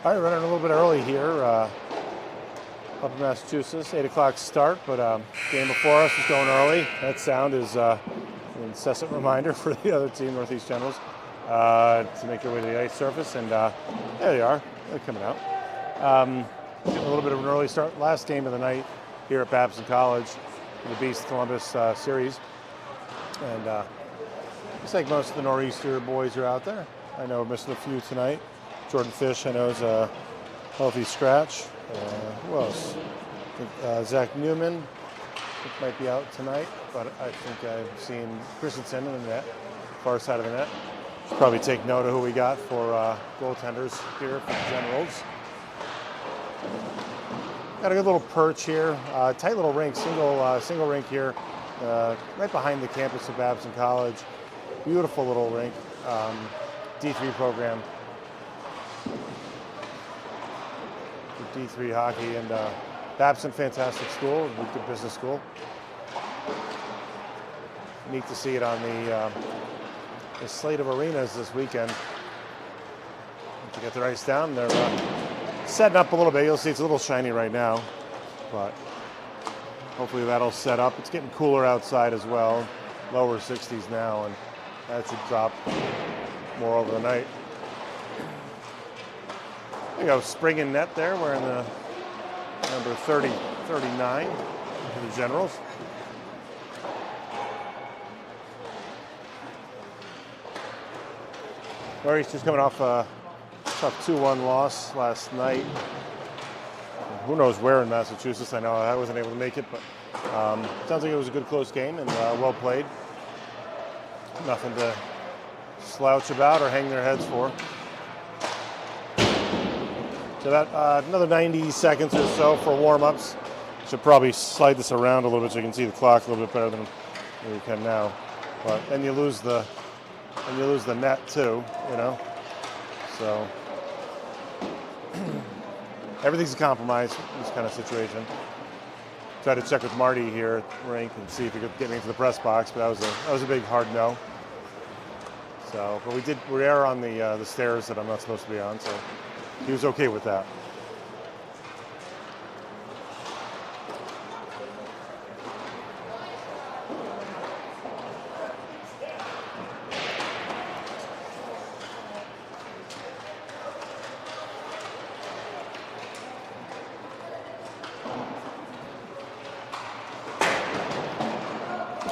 All right, running a little bit early here up in Massachusetts. 8 o'clock start, but game before us is going early. That sound is an incessant reminder for the other team, Northeast Generals, to make their way to the ice surface. And there they are. They're coming out. Getting a little bit of an early start. Last game of the night here at Babson College in the Beast Columbus series. And looks like most of the Nor'easter boys are out there. I know we're missing a few tonight. Jordan Fish, I know, is a healthy scratch. Who else? I think, Zach Newman might be out tonight, but I think I've seen Christensen in the net, far side of the net. Should probably take note of who we got for goaltenders here for the Generals. Got a good little perch here, tight little rink, single rink here, right behind the campus of Babson College. Beautiful little rink, D3 program. D3 hockey, and Babson, fantastic school, good business school. Neat to see it on the slate of arenas this weekend. To get their ice down, they're setting up a little bit. You'll see it's a little shiny right now, but hopefully that'll set up. It's getting cooler outside as well, lower 60s now, and that should drop more over the night. There you go, Spring in net there, wearing the number 39 for the Generals. Nor'easter's coming off a tough 2-1 loss last night. Who knows where in Massachusetts? I know I wasn't able to make it, but sounds like it was a good close game and well played. Nothing to slouch about or hang their heads for. So about another 90 seconds or so for warm-ups. Should probably slide this around a little bit so you can see the clock a little bit better than you can now. But then you lose the net too, you know. So everything's a compromise in this kind of situation. Tried to check with Marty here at the rink and see if he could get me into the press box, but that was a big hard no. So, but we are on the stairs that I'm not supposed to be on, so he was okay with that.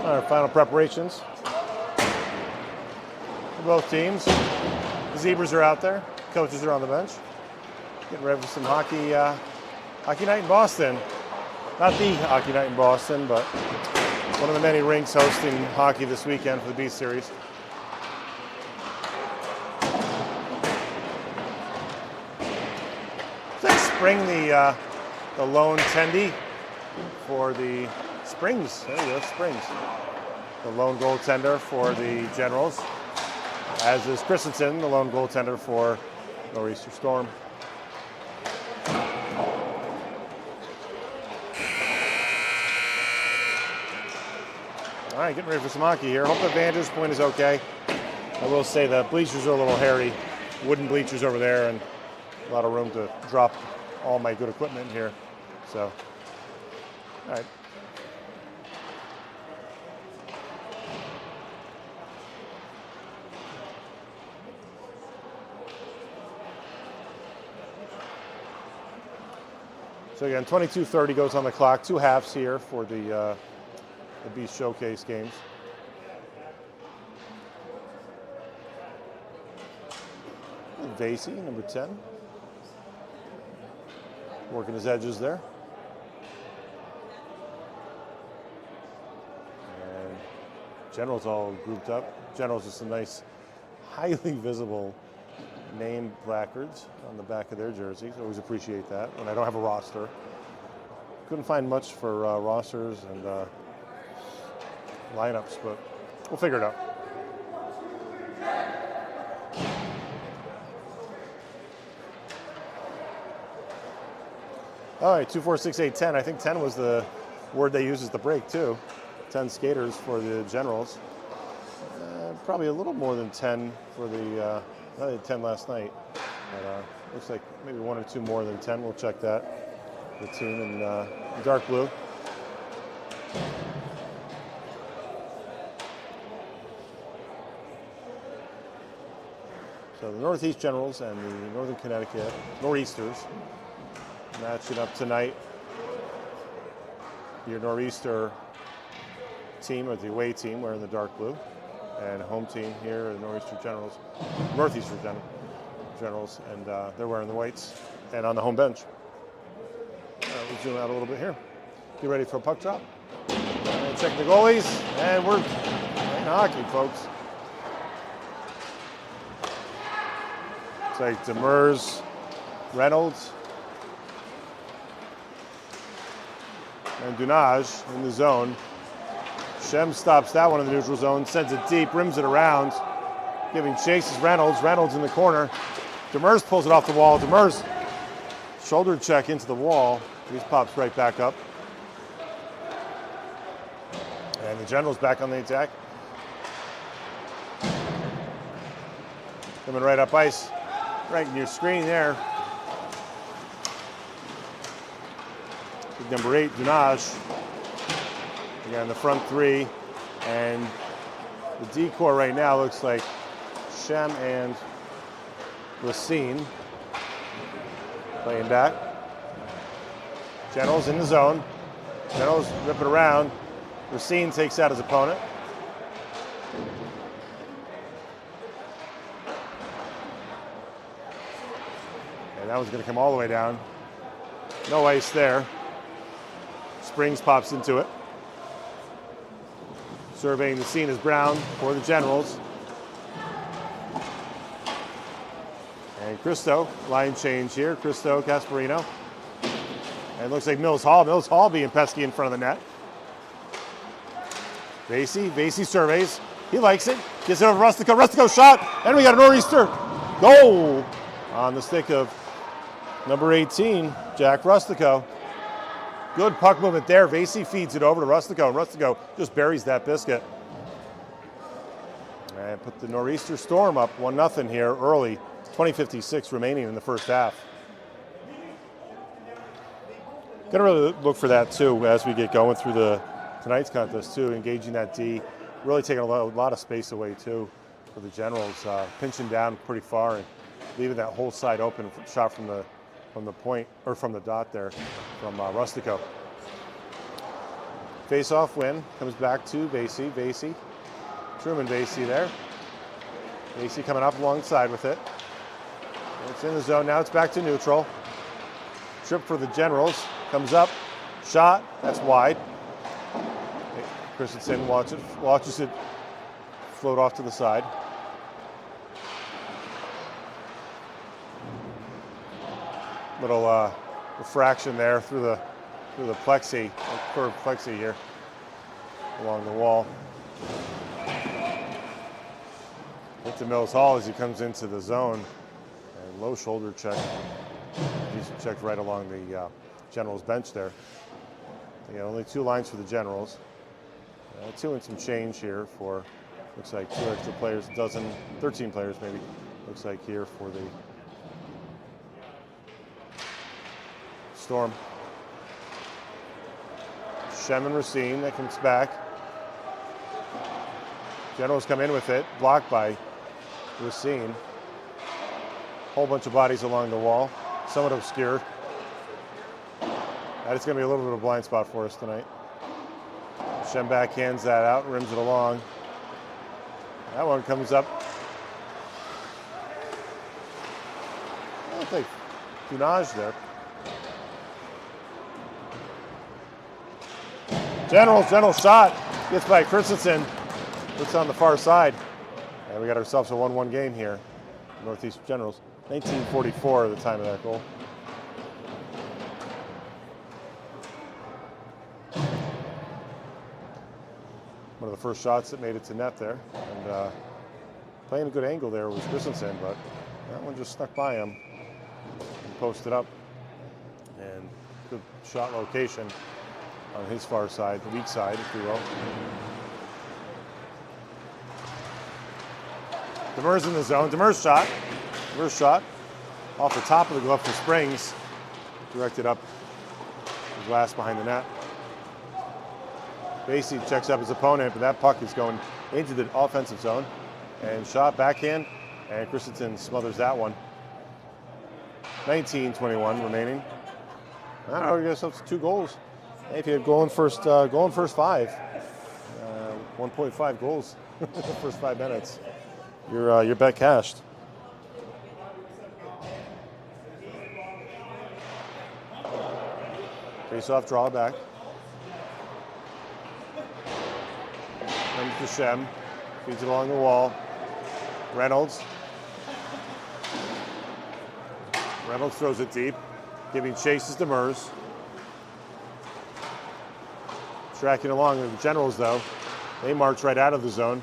All right, final preparations for both teams. The Zebras are out there. Coaches are on the bench. Getting ready for some hockey night in Boston. Not the hockey night in Boston, but one of the many rinks hosting hockey this weekend for the Beast Series. Is that Spring the lone tendy for the Springs? There you go, Springs. The lone goaltender for the Generals, as is Christensen, the lone goaltender for Nor'easter Storm. All right, getting ready for some hockey here. Hope the vantage point is okay. I will say the bleachers are a little hairy. Wooden bleachers over there, and a lot of room to drop all my good equipment here. So, all right. So again, 22:30 goes on the clock. 2 halves here for the Beast Showcase games. Vasey, number 10. Working his edges there. And Generals all grouped up. Generals is some nice, highly visible name placards on the back of their jerseys. Always appreciate that when I don't have a roster. Couldn't find much for rosters and lineups, but we'll figure it out. All right, 2, 4, 6, 8, 10. I think 10 was the word they used as the break too. 10 skaters for the Generals. Probably a little more than 10 for the, I had 10 last night. But, Looks like maybe 1 or 2 more than 10. We'll check that. The team in dark blue. So the Northeast Generals and the Northern Connecticut Nor'easters matching up tonight. Your Nor'easter team, or the away team, wearing the dark blue, and home team here, the Nor'easter Generals, Northeastern Generals, and they're wearing the whites. And on the home bench, we'll zoom out a little bit here. Get ready for a puck drop. And check the goalies, and we're playing hockey, folks. It's like Demers, Reynolds, and Dunage in the zone. Shem stops that one in the neutral zone, sends it deep, rims it around, giving chases Reynolds. Reynolds in the corner. Demers pulls it off the wall. Demers shoulder check into the wall. He pops right back up. And the Generals back on the attack. Coming right up ice. Right in your screen there. Number 8, Dunage. Again, the front 3. And the decor right now looks like Shem and Racine playing back. Generals in the zone. Generals rip it around. Racine takes out his opponent. And that one's going to come all the way down. No ice there. Springs pops into it. Surveying the scene is Brown for the Generals. And Cristo, line change here. Cristo, Casparino. And it looks like Mills Hall. Mills Hall being pesky in front of the net. Vasey surveys. He likes it. Gets it over Rustico. Rustico shot. And we got a Nor'easter goal on the stick of number 18, Jack Rustico. Good puck movement there. Vasey feeds it over to Rustico. Rustico just buries that biscuit. And put the Nor'easter Storm up 1-0 here early. 20:56 remaining in the first half. Gonna really look for that too as we get going through tonight's contest too, engaging that D, really taking a lot of space away too for the Generals, pinching down pretty far and leaving that whole side open. Shot from the point, or from the dot there, from Rustico. Face-off win, comes back to Vasey. Truman Vasey there. Vasey coming up alongside with it. It's in the zone, now it's back to neutral. Trip for the Generals, comes up, shot, that's wide. Christensen watches it float off to the side. Little refraction there through the plexi, curved plexi here along the wall. Hit to Mills Hall as he comes into the zone. And low shoulder check. He's checked right along the Generals bench there. Yeah, only 2 lines for the Generals. 2 and some change here for, looks like 2 extra players, 13 players maybe, looks like here for the Storm. Shem and Racine, that comes back. Generals come in with it, blocked by Racine. Whole bunch of bodies along the wall, somewhat obscured. That is going to be a little bit of a blind spot for us tonight. Shem backhands that out, rims it along. That one comes up. I think Dunage there. Generals shot. Gets by Christensen. Looks on the far side. And we got ourselves a 1-1 game here. Northeast Generals. 1944 at the time of that goal. One of the first shots that made it to net there. And playing a good angle there was Christensen, but that one just snuck by him and posted up. And good shot location on his far side, the weak side, if you will. Demers in the zone. Demers shot. off the top of the glove for Springs, directed up the glass behind the net. Basie checks up his opponent, but that puck is going into the offensive zone. And shot backhand, and Christensen smothers that one. 19:21 remaining. I don't know, you guys have 2 goals. Hey, if you had goal in first 5, 1.5 goals in the first 5 minutes, your bet cashed. Face-off, draw back. Comes to Shem, feeds it along the wall. Reynolds throws it deep, giving chases to Mers. Tracking along with the Generals, though. They march right out of the zone.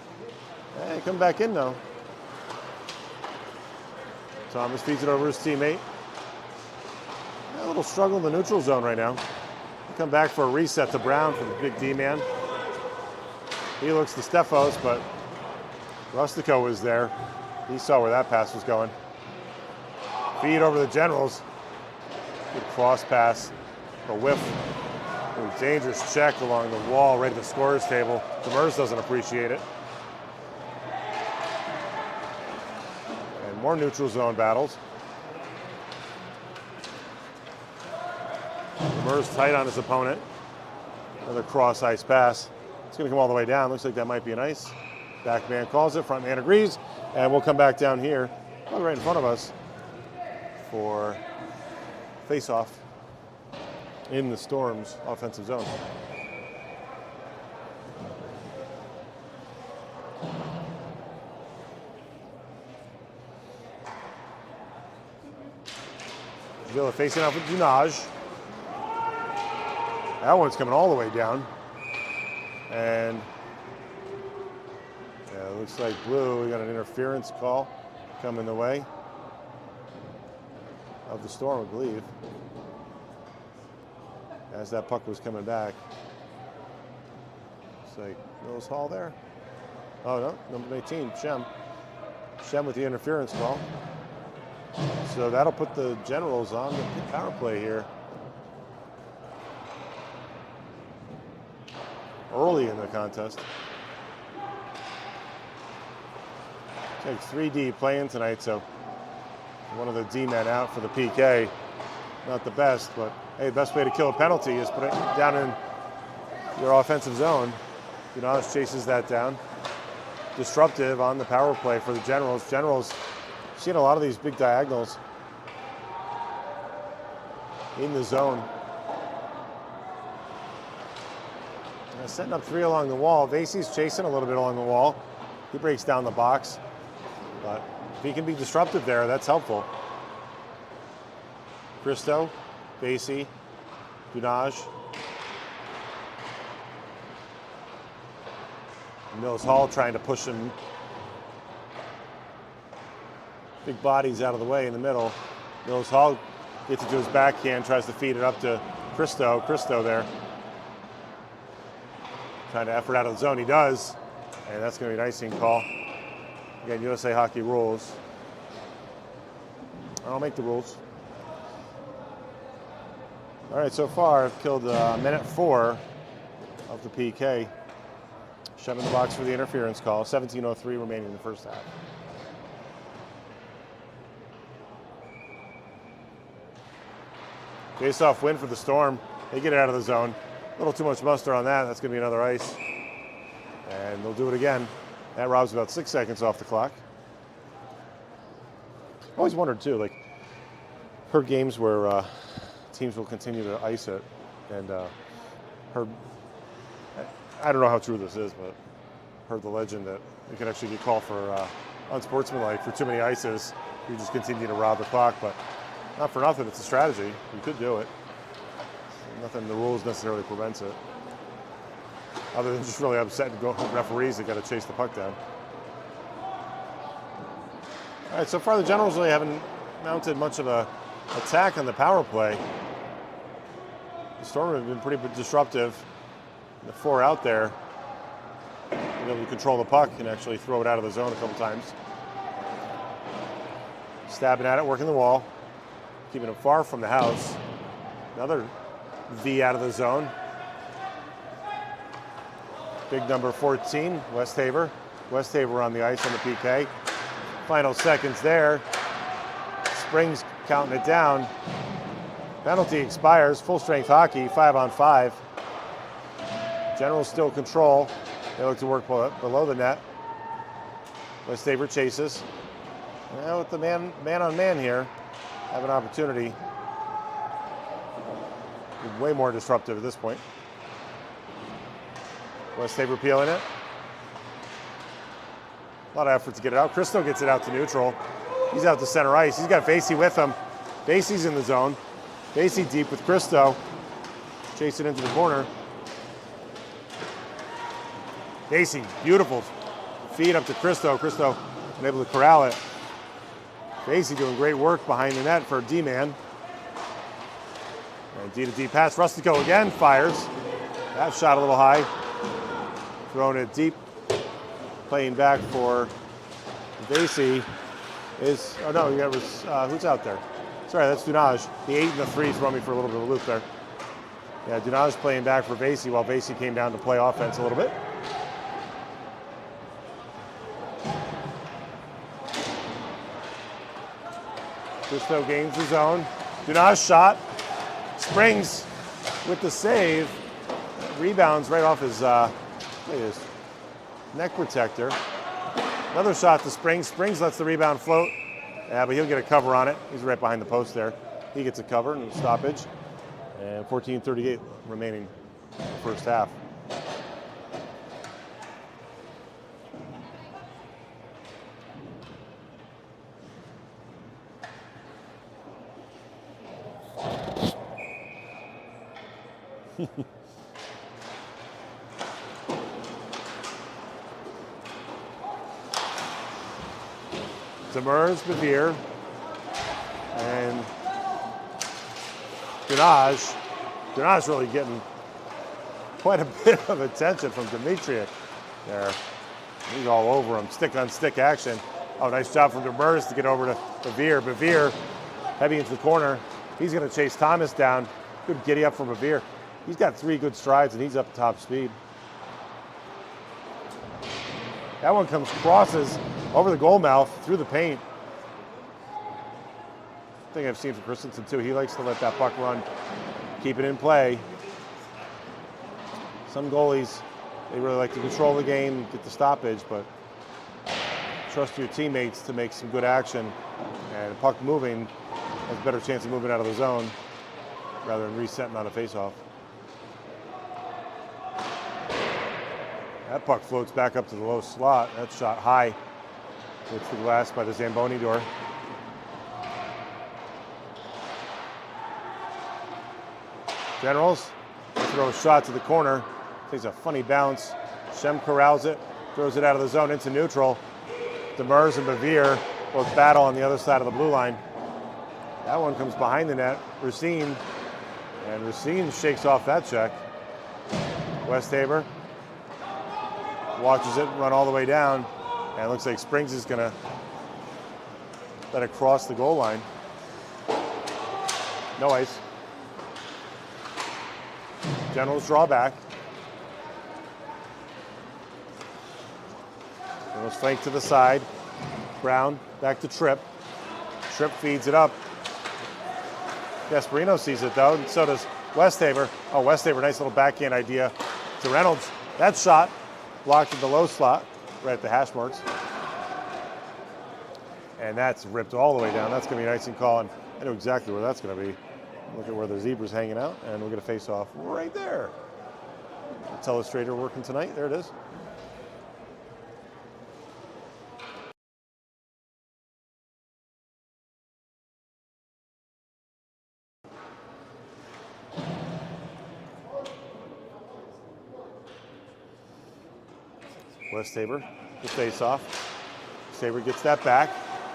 Hey, come back in, though. Thomas feeds it over his teammate. A little struggle in the neutral zone right now. Come back for a reset to Brown for the big D-man. He looks to Stefos, but Rustico was there. He saw where that pass was going. Feed over the Generals. Good cross pass. A whiff. A dangerous check along the wall right at the scorer's table. Demers doesn't appreciate it. And more neutral zone battles. Demers tight on his opponent. Another cross ice pass. It's going to come all the way down. Looks like that might be an ice. Back man calls it, front man agrees, and we'll come back down here, probably right in front of us, for face-off in the Storm's offensive zone. Villa facing off with Dunaj. That one's coming all the way down. And yeah, it looks like Blue, we got an interference call coming the way of the Storm, I believe. As that puck was coming back. Looks like Mills Hall there. Oh no, number 18, Shem. Shem with the interference call. So that'll put the Generals on the power play here. Early in the contest. Take 3D playing tonight, so one of the D-men out for the PK. Not the best, but hey, the best way to kill a penalty is put it down in your offensive zone. Gunas chases that down. Disruptive on the power play for the Generals. Generals seeing a lot of these big diagonals in the zone. Setting up 3 along the wall. Vasey's chasing a little bit along the wall. He breaks down the box. But if he can be disruptive there, that's helpful. Christo, Vasey, Dunaj. Mills Hall trying to push him. Big bodies out of the way in the middle. Mills Hall gets it to his backhand, tries to feed it up to Christo. Christo there. Trying to effort out of the zone. He does. And that's going to be an icing call. Again, USA Hockey rules. I don't make the rules. All right, so far I've killed minute 4 of the PK. Shut in the box for the interference call. 17:03 remaining in the first half. Face-off win for the Storm. They get it out of the zone. A little too much muster on that. That's going to be another ice. And they'll do it again. That robs about 6 seconds off the clock. I always wondered, too, like, heard games where teams will continue to ice it. And heard, I don't know how true this is, but heard the legend that it could actually get called for unsportsmanlike for too many ices. You just continue to rob the clock, but not for nothing. It's a strategy. You could do it. Nothing in the rules necessarily prevents it. Other than just really upsetting referees that got to chase the puck down. All right, so far the Generals really haven't mounted much of a attack on the power play. The Storm have been pretty disruptive. The 4 out there, been able to control the puck and actually throw it out of the zone a couple times. Stabbing at it, working the wall. keeping him far from the house. Another V out of the zone. Big number 14, Westhaver. Westhaver on the ice on the PK. Final seconds there. Springs counting it down. Penalty expires, full strength hockey, 5-on-5. Generals still control. They look to work below the net. Westhaver chases. Now with the man on man here, have an opportunity. Way more disruptive at this point. Westhaver peeling it. A lot of effort to get it out. Christo gets it out to neutral. He's out to center ice. He's got Vasey with him. Vasey's in the zone. Vasey deep with Christo. Chase it into the corner. Vasey, beautiful feed up to Christo. Christo able to corral it. Vasey doing great work behind the net for a D-man. And D-to-D pass. Rustico again fires. That shot a little high. Throwing it deep. Playing back for Vasey is, oh no, who's out there? Sorry, that's Dunaj. The 8 and the 3 throw me for a little bit of a loop there. Yeah, Dunaj playing back for Vasey while Vasey came down to play offense a little bit. Christo gains the zone. Dunaj shot. Springs with the save. Rebounds right off his, neck protector. Another shot to Springs. Springs lets the rebound float. Yeah, but he'll get a cover on it. He's right behind the post there. He gets a cover and a stoppage. And 14:38 remaining in the first half. Demers, Bevere, and Dunaj. Dunaj really getting quite a bit of attention from Dimitriak there. He's all over him. Stick-on-stick action. Oh, nice job from Demers to get over to Bevere. Bevere heavy into the corner. He's going to chase Thomas down. Good giddy up from Bevere. He's got 3 good strides, and he's up top speed. That one crosses over the goal mouth, through the paint. Thing I've seen from Christensen too. He likes to let that puck run, keep it in play. Some goalies, they really like to control the game, get the stoppage, but trust your teammates to make some good action. And the puck moving has a better chance of moving out of the zone rather than resetting on a faceoff. That puck floats back up to the low slot. That's shot high. Hits the glass by the Zamboni door. Generals throw a shot to the corner. Takes a funny bounce. Shem corrals it, throws it out of the zone into neutral. Demers and Bevere both battle on the other side of the blue line. That one comes behind the net. Racine, and Racine shakes off that check. Westhaver watches it run all the way down. And it looks like Springs is going to let it cross the goal line. No ice. Generals draw back. Generals flank to the side. Brown back to Tripp. Tripp feeds it up. Gasparino sees it though, and so does Westhaver. Oh, Westhaver, nice little backhand idea to Reynolds. That shot blocked in the low slot. Right at the hash marks. And that's ripped all the way down. That's going to be an icing call, and I know exactly where that's going to be. Look at where the zebra's hanging out, and we're going to face off right there. The telestrator working tonight. There it is. Westhaver, the face-off. Saber gets that back.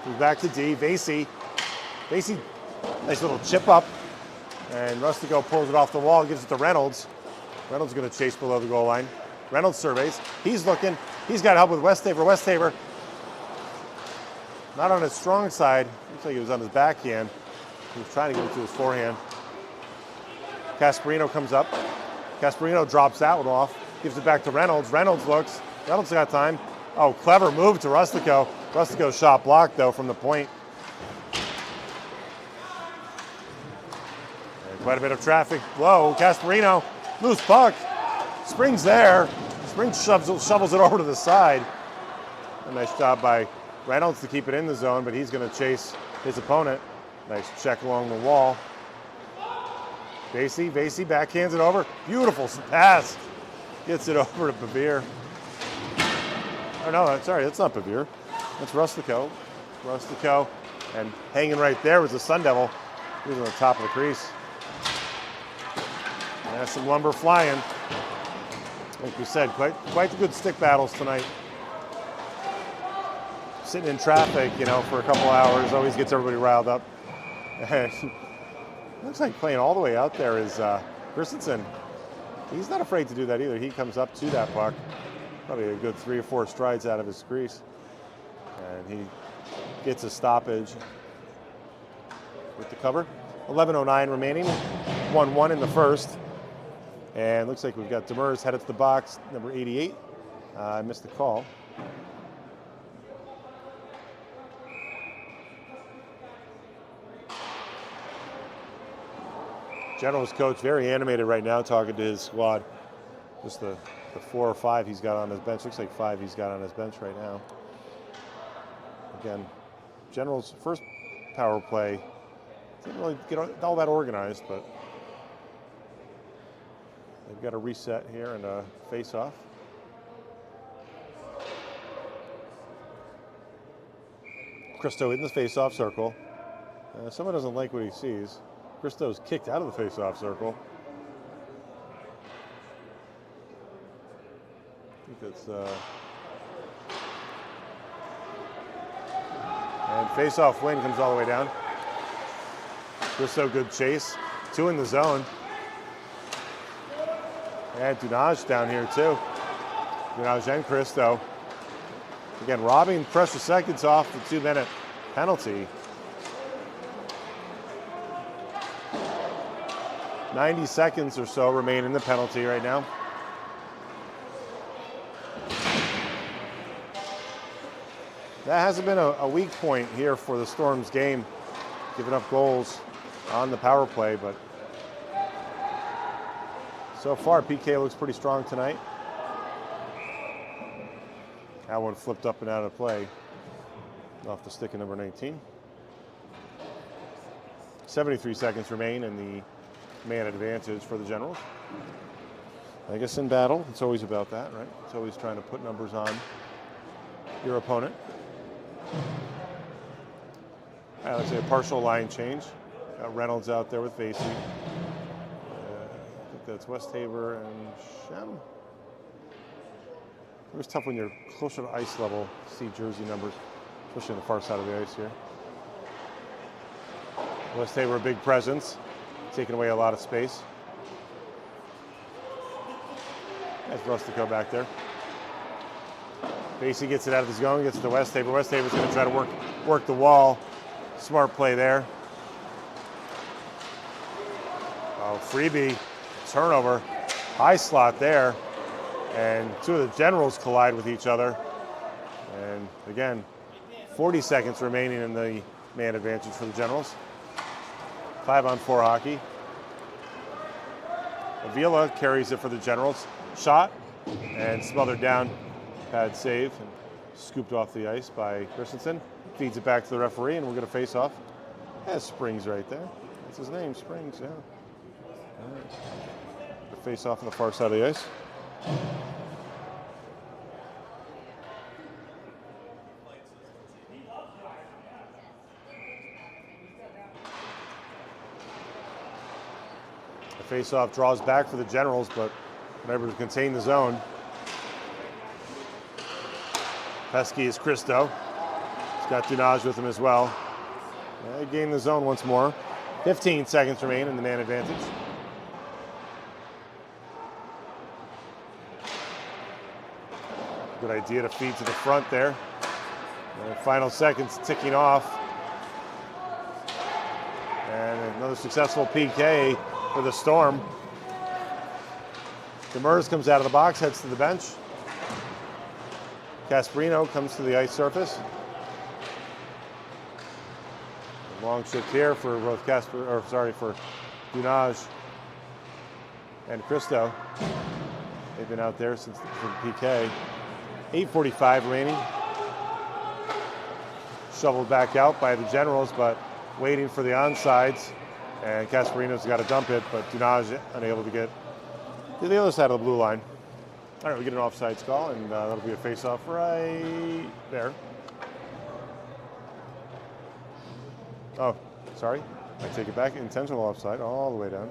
Moves back to D. Vasey. Vasey, nice little chip up. And Rustico pulls it off the wall, gives it to Reynolds. Reynolds is going to chase below the goal line. Reynolds surveys. He's looking. He's got help with Westhaver. Westhaver, not on his strong side. Looks like he was on his backhand. He was trying to get it to his forehand. Casperino comes up. Casperino drops that one off. Gives it back to Reynolds. Reynolds looks. Reynolds got time. Oh, clever move to Rustico. Rustico's shot blocked, though, from the point. And quite a bit of traffic. Whoa, Casperino. Loose puck. Springs there. Springs shovels it over to the side. A nice job by Reynolds to keep it in the zone, but he's going to chase his opponent. Nice check along the wall. Vasey backhands it over. Beautiful pass. Gets it over to Bevere. Oh no, sorry, that's not Bevere. That's Rustico. Rustico. And hanging right there was the Sun Devil. He was on the top of the crease. And that's some lumber flying. Like we said, quite the good stick battles tonight. Sitting in traffic, for a couple hours always gets everybody riled up. Looks like playing all the way out there is Christensen. He's not afraid to do that either. He comes up to that puck, probably a good 3 or 4 strides out of his crease, and he gets a stoppage with the cover. 11:09 remaining, 1-1 in the first, and looks like we've got Demers headed to the box, number 88. I missed the call. Generals coach very animated right now talking to his squad. Just the 4 or 5 he's got on his bench. Looks like 5 he's got on his bench right now. Again, Generals' first power play didn't really get all that organized, but they've got a reset here and a face-off. Christo in the face-off circle. Someone doesn't like what he sees. Christo's kicked out of the face-off circle. I think that's and face-off win comes all the way down. Christo, good chase. 2 in the zone. And Dunaj down here too. Dunaj and Christo. Again, robbing precious seconds off the 2-minute penalty. 90 seconds or so remain in the penalty right now. That hasn't been a weak point here for the Storm's game, giving up goals on the power play, but so far PK looks pretty strong tonight. That one flipped up and out of play off the stick of number 19. 73 seconds remain in the man advantage for the Generals. I guess in battle, it's always about that, right? It's always trying to put numbers on your opponent. All right, let's say a partial line change. Got Reynolds out there with Vasey. I think that's Westhaver and Shem. It was tough when you're closer to ice level to see jersey numbers, especially on the far side of the ice here. Westhaver, a big presence. Taking away a lot of space. That's Rustico back there. Vasey gets it out of the zone, gets it to Westhaver. Westhaver's going to try to work the wall. Smart play there. Oh, freebie, turnover. High slot there. And 2 of the Generals collide with each other. And again, 40 seconds remaining in the man advantage for the Generals. 5-on-4 hockey. Avila carries it for the Generals. Shot and smothered down. Pad save and scooped off the ice by Christensen. Feeds it back to the referee, and we're going to face off. Has Springs right there. That's his name, Springs, yeah. All right. The face off on the far side of the ice. Face-off draws back for the Generals, but unable to contain the zone. Pesky is Christo. He's got Dunaj with him as well. They gain the zone once more. 15 seconds remain in the man advantage. Good idea to feed to the front there. And final seconds ticking off. And another successful PK for the Storm. Demers comes out of the box, heads to the bench. Casperino comes to the ice surface. A long shift here for both for Dunaj and Christo. They've been out there since the PK. 8:45 remaining. Shoveled back out by the Generals, but waiting for the onsides. And Casperino's got to dump it, but Dunaj unable to get to the other side of the blue line. All right, we get an offsides call, and that'll be a face-off right there. Oh, sorry. I take it back. Intentional offside all the way down.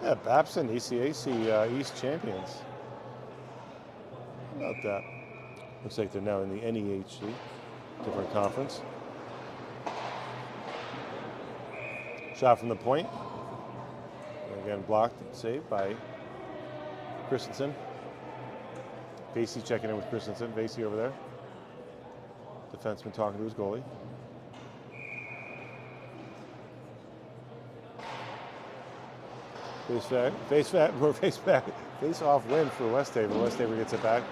Yeah, Babson, ECAC East champions. How about that? Looks like they're now in the NEHC, different conference. Shot from the point. And again, blocked and saved by Christensen. Vasey checking in with Christensen. Vasey over there. Defenseman talking to his goalie. Face off win for Westhaven. Westhaven gets it back.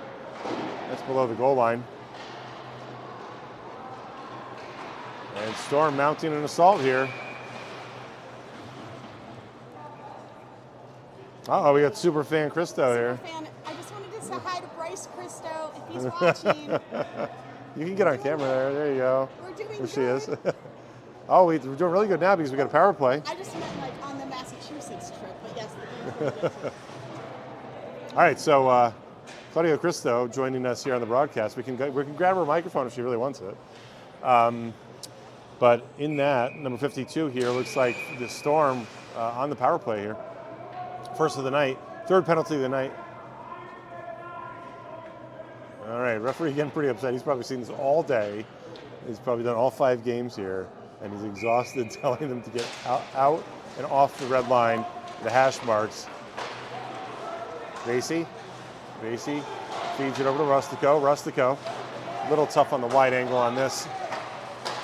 That's below the goal line. And Storm mounting an assault here. Uh-oh, we got Superfan Christo here. Superfan, I just wanted to say hi to Bryce Christo if he's watching. You can get on camera there. There you go. We're doing there good. She is. Oh, we're doing really good now because we got a power play. I just meant like on the Massachusetts trip, but yes, the game's really good. All right, so Claudia Christo joining us here on the broadcast. We can grab her microphone if she really wants it. But in that, number 52 here looks like the Storm on the power play here. First of the night, third penalty of the night. All right, referee getting pretty upset. He's probably seen this all day. He's probably done all 5 games here, and he's exhausted telling them to get out and off the red line, the hash marks. Vasey feeds it over to Rustico. A little tough on the wide angle on this.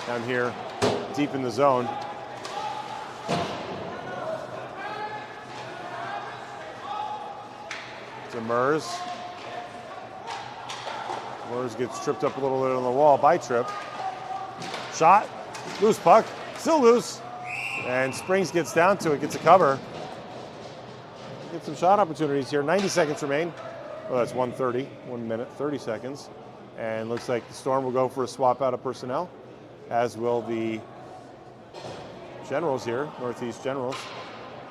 Down here, deep in the zone. Demers. Demers gets tripped up a little bit on the wall by Tripp. Shot, loose puck, still loose. And Springs gets down to it, gets a cover. Get some shot opportunities here. 90 seconds remain. Well, that's 1:30, 1 minute, 30 seconds. And looks like the Storm will go for a swap out of personnel, as will the Generals here, Northeast Generals.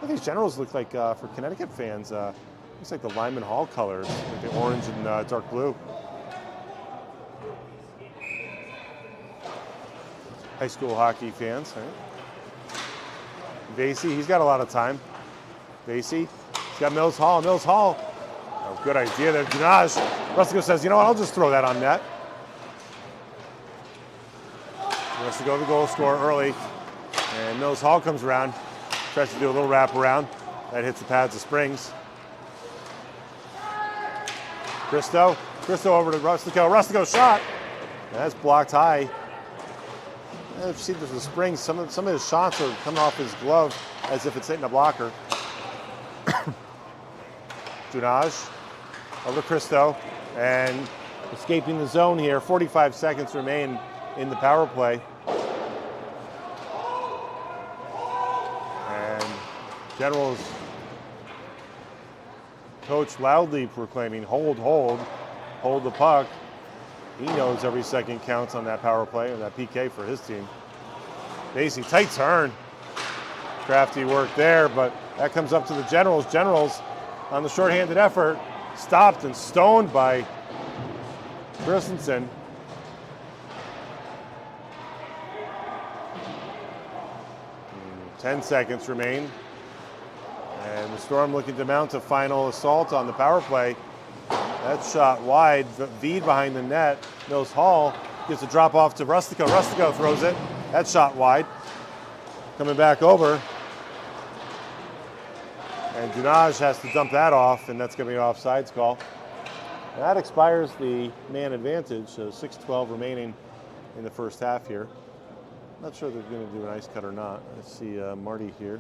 Northeast Generals look like, for Connecticut fans, looks like the Lyman Hall colors, like the orange and dark blue. High school hockey fans, right? Vasey, he's got a lot of time. Vasey, he's got Mills Hall. Oh, good idea there, Dunaj. Rustico says, you know what, I'll just throw that on net. He wants to go to the goal scorer early. And Mills Hall comes around, tries to do a little wraparound. That hits the pads of Springs. Christo over to Rustico. Rustico shot. That's blocked high. You see there's a Springs. Some of his shots are coming off his glove as if it's hitting a blocker. Dunaj over to Christo, and escaping the zone here. 45 seconds remain in the power play. And Generals coach loudly proclaiming, hold the puck. He knows every second counts on that power play or that PK for his team. Vasey, tight turn. Crafty work there, but that comes up to the Generals. Generals on the shorthanded effort, stopped and stoned by Christensen. And 10 seconds remain. And the Storm looking to mount a final assault on the power play. That shot wide, Veed behind the net. Mills Hall gives a drop off to Rustico. Rustico throws it. That shot wide. Coming back over. And Dunaj has to dump that off, and that's going to be an offsides call. And that expires the man advantage, so 6:12 remaining in the first half here. Not sure they're going to do an ice cut or not. Let's see Marty here.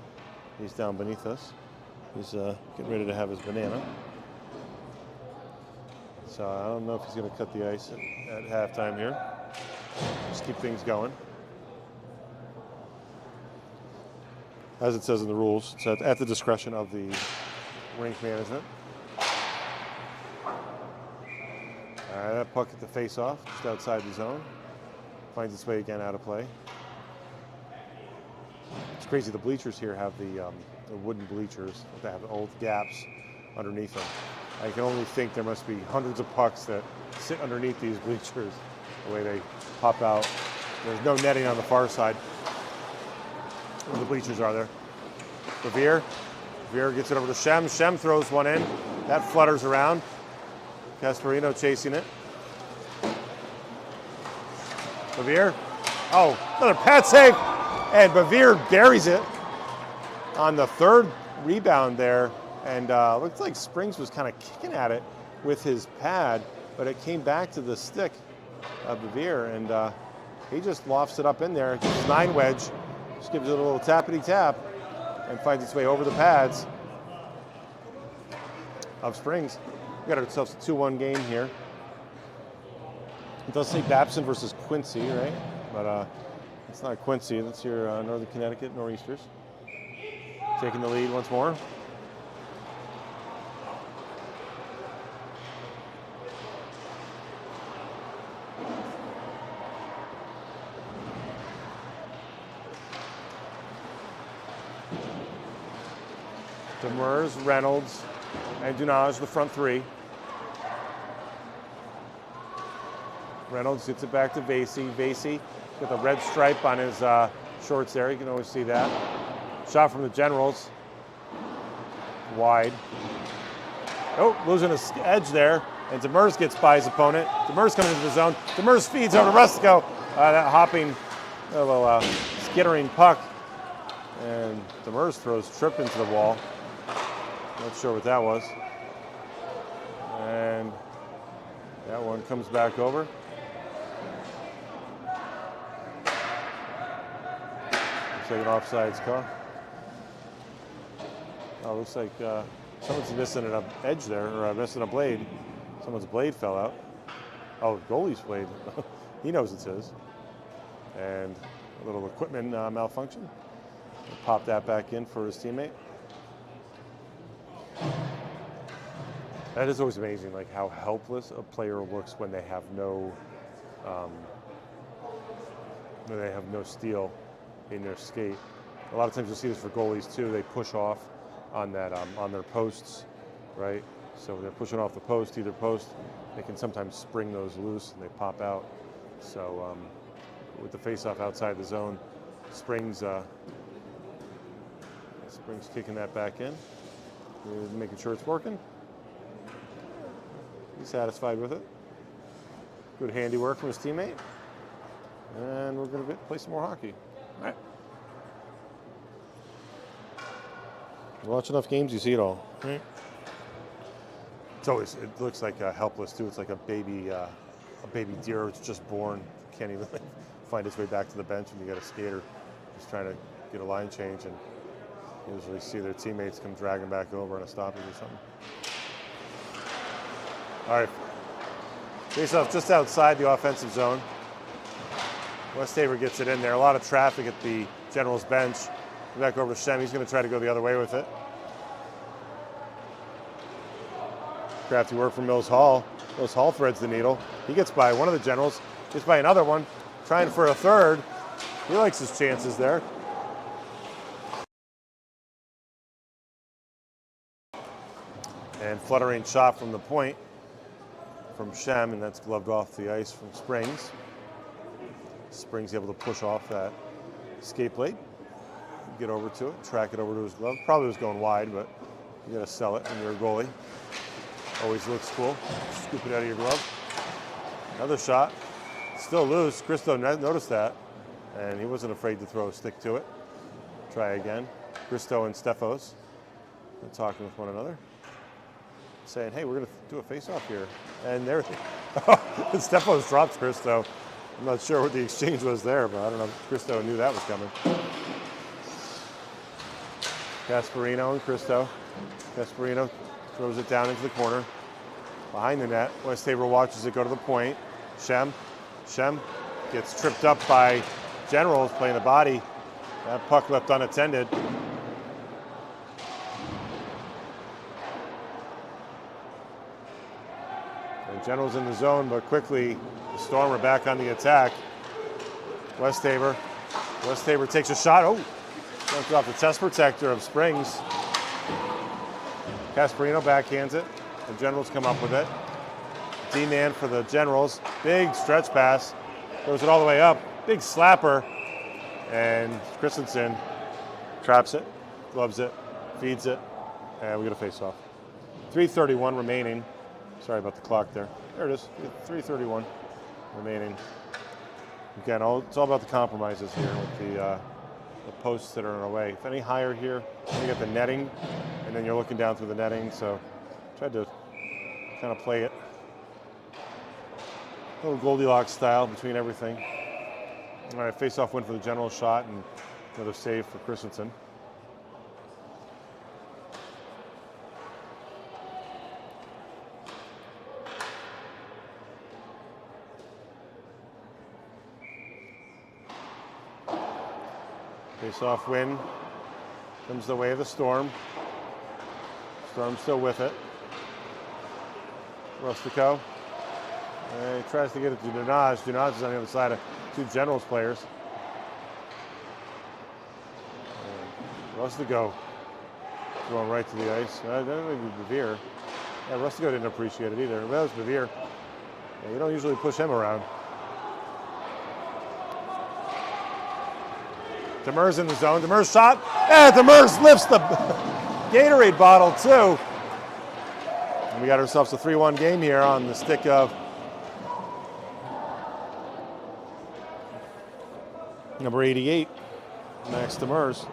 He's down beneath us. He's getting ready to have his banana. So I don't know if he's going to cut the ice at halftime here. Just keep things going. As it says in the rules, it's at the discretion of the rink management. All right, that puck at the face-off, just outside the zone. Finds its way again out of play. It's crazy, the bleachers here have the wooden bleachers that have old gaps underneath them. I can only think there must be hundreds of pucks that sit underneath these bleachers, the way they pop out. There's no netting on the far side where the bleachers are there. Revere gets it over to Shem. Shem throws one in. That flutters around. Casperino chasing it. Bevere. Oh, another pad save. And Bevere buries it on the third rebound there. And looks like Springs was kind of kicking at it with his pad, but it came back to the stick of Bevere, and he just lofts it up in there. His 9 wedge just gives it a little tappity tap and finds its way over the pads of Springs. We got ourselves a 2-1 game here. It does say Babson versus Quincy, right? But it's not Quincy. That's your Northern Connecticut Nor'easters. Taking the lead once more. Demers, Reynolds, and Dunage, the front three. Reynolds gets it back to Vasey. Vasey with a red stripe on his shorts there. You can always see that. Shot from the Generals. Wide. Oh, losing his edge there. And Demers gets by his opponent. Demers coming into the zone. Demers feeds over to Rustico. That hopping, little skittering puck. And Demers throws Tripp into the wall. Not sure what that was. And that one comes back over. Looks like an offsides call. Oh, looks like someone's missing an edge there, or missing a blade. Someone's blade fell out. Oh, goalie's blade. He knows it's his. And a little equipment malfunction. He'll pop that back in for his teammate. That is always amazing, like how helpless a player looks when they have no steel in their skate. A lot of times you'll see this for goalies too. They push off on that on their posts, right? So they're pushing off the post, either post. They can sometimes spring those loose and they pop out. So with the face-off outside the zone, Springs kicking that back in, making sure it's working. He's satisfied with it. Good handiwork from his teammate. And we're going to play some more hockey. All right. You watch enough games, you see it all. Right. It looks like helpless too. It's like a baby deer that's just born. Can't even find its way back to the bench, and you got a skater who's trying to get a line change, and you usually see their teammates come dragging back over on a stoppage or something. All right, face-off just outside the offensive zone. Westhaver gets it in there. A lot of traffic at the Generals bench. Back over to Shem. He's going to try to go the other way with it. Crafty work from Mills Hall. Mills Hall threads the needle. He gets by one of the Generals. Gets by another one. Trying for a third. He likes his chances there. And fluttering shot from the point from Shem, and that's gloved off the ice from Springs. Springs able to push off that skate blade, get over to it, track it over to his glove. Probably was going wide, but you gotta sell it when you're a goalie. Always looks cool. Scoop it out of your glove. Another shot, still loose. Christo noticed that, and he wasn't afraid to throw a stick to it. Try again. Christo and Stefos are talking with one another, saying, hey, we're going to do a face-off here. And there, Stefos drops Christo. I'm not sure what the exchange was there, but I don't know if Cristo knew that was coming. Gasparino and Cristo. Gasparino throws it down into the corner. Behind the net, Westhaver watches it go to the point. Shem gets tripped up by Generals playing the body. That puck left unattended. And Generals in the zone, but quickly the Storm are back on the attack. Westhaver takes a shot. Oh, comes off the chest protector of Springs. Casperino backhands it. The Generals come up with it. D-man for the Generals. Big stretch pass. Throws it all the way up. Big slapper. And Christensen traps it, gloves it, feeds it, and we get a face-off. 3:31 remaining. Sorry about the clock there. There it is. 3:31 remaining. Again, it's all about the compromises here with the posts that are in our way. If any higher here, you get the netting, and then you're looking down through the netting. So tried to kind of play it a little Goldilocks style between everything. All right, face-off win for the General shot, and another save for Christensen. Face-off win comes the way of the Storm. Storm still with it. Rustico. He tries to get it to Dunaj. Dunaj is on the other side of two Generals players. Rustico throwing right to the ice. That would be Bevere. Yeah, Rustico didn't appreciate it either. That was Bevere. Yeah, you don't usually push him around. Demers in the zone. Demers shot. And Demers lifts the Gatorade bottle too. And we got ourselves a 3-1 game here on the stick of number 88, Max Demers.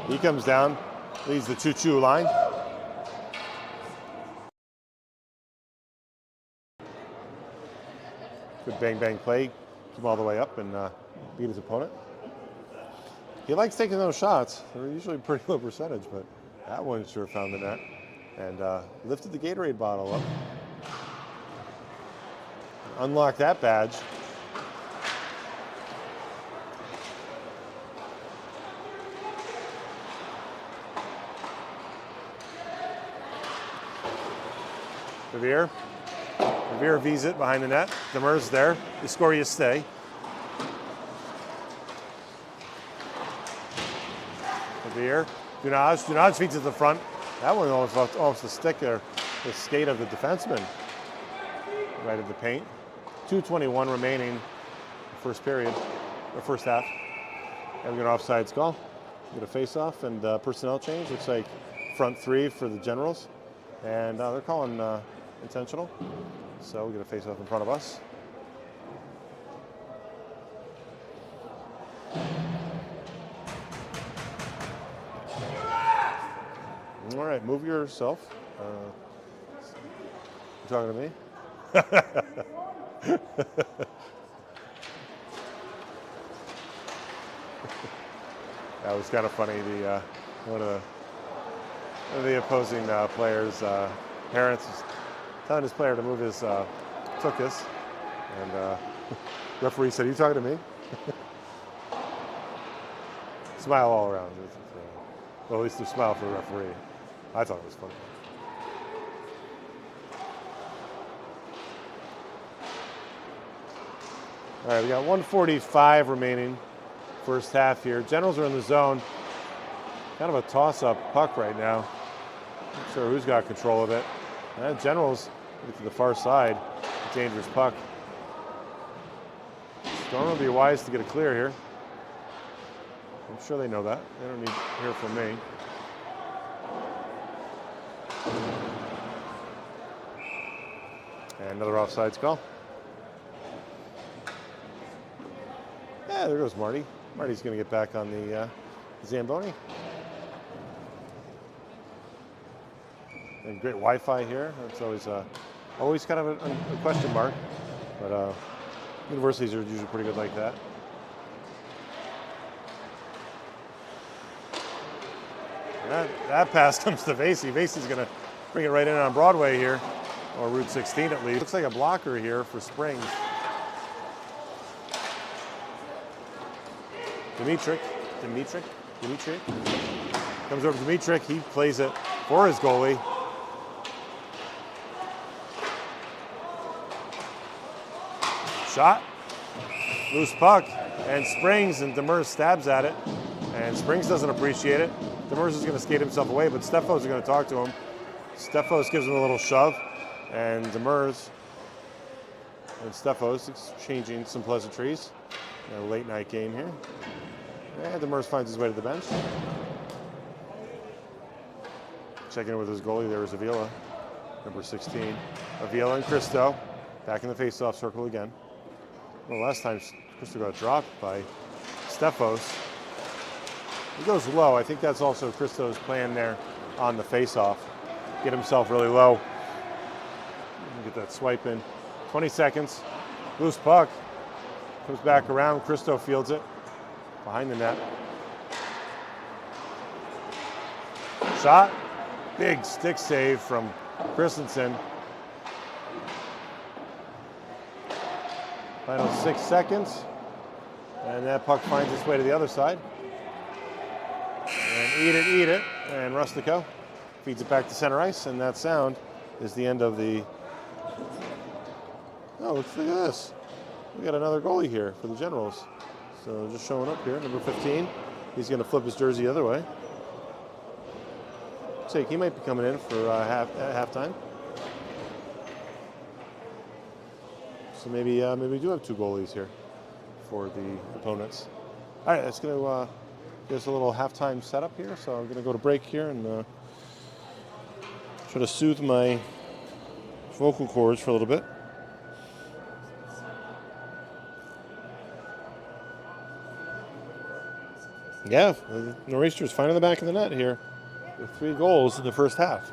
He comes down, leads the choo-choo line. Good bang-bang play. Keep him all the way up and beat his opponent. He likes taking those shots. They're usually pretty low percentage, but that one sure found the net. And lifted the Gatorade bottle up. Unlocked that badge. Bevere V's it behind the net. Demers there. You score, you stay. Bevere. Dunaj feeds it to the front. That one almost the stick there. The skate of the defenseman. Right at the paint. 2:21 remaining. First period, or first half. And we get an offsides call. We get a face-off and personnel change. Looks like front three for the Generals. And they're calling intentional. So we get a face-off in front of us. All right, move yourself. You talking to me? That was kind of funny. One of the opposing players' parents was telling his player to move his tuchus, and referee said, "Are you talking to me?" Smile all around. Well, at least a smile for the referee. I thought it was funny. All right, we got 1:45 remaining, first half here. Generals are in the zone. Kind of a toss-up puck right now. Not sure who's got control of it. Generals get to the far side. Dangerous puck. Storm will be wise to get a clear here. I'm sure they know that. They don't need to hear from me. And another offsides call. Yeah, there goes Marty. Marty's going to get back on the Zamboni. And great Wi-Fi here. That's always kind of a question mark. But Universities are usually pretty good like that. That pass comes to Vasey. Vasey's going to bring it right in on Broadway here, or Route 16 at least. Looks like a blocker here for Springs. Dimitrik comes over to Dimitrik. He plays it for his goalie. Shot, loose puck, and Springs, and Demers stabs at it, and Springs doesn't appreciate it. Demers is going to skate himself away, but Stefos is going to talk to him. Stefos gives him a little shove, and Demers and Stefos exchanging some pleasantries. A late night game here. And Demers finds his way to the bench. Checking in with his goalie there is Avila, number 16. Avila and Christo back in the face-off circle again. Well, last time Christo got dropped by Stefos. He goes low. I think that's also Christo's plan there on the face-off. Get himself really low. Get that swipe in. 20 seconds. Loose puck. Comes back around. Christo fields it behind the net. Shot. Big stick save from Christensen. Final 6 seconds. And that puck finds its way to the other side. And eat it. And Rustico feeds it back to center ice. And that sound is the end of the... Oh, look at this. We got another goalie here for the Generals. So just showing up here, number 15. He's going to flip his jersey the other way. So he might be coming in for halftime. So maybe we do have 2 goalies here for the opponents. All right, that's going to give us a little halftime setup here. So I'm going to go to break here and try to soothe my vocal cords for a little bit. Yeah, the Nor'easters finding the back of the net here with 3 goals in the first half.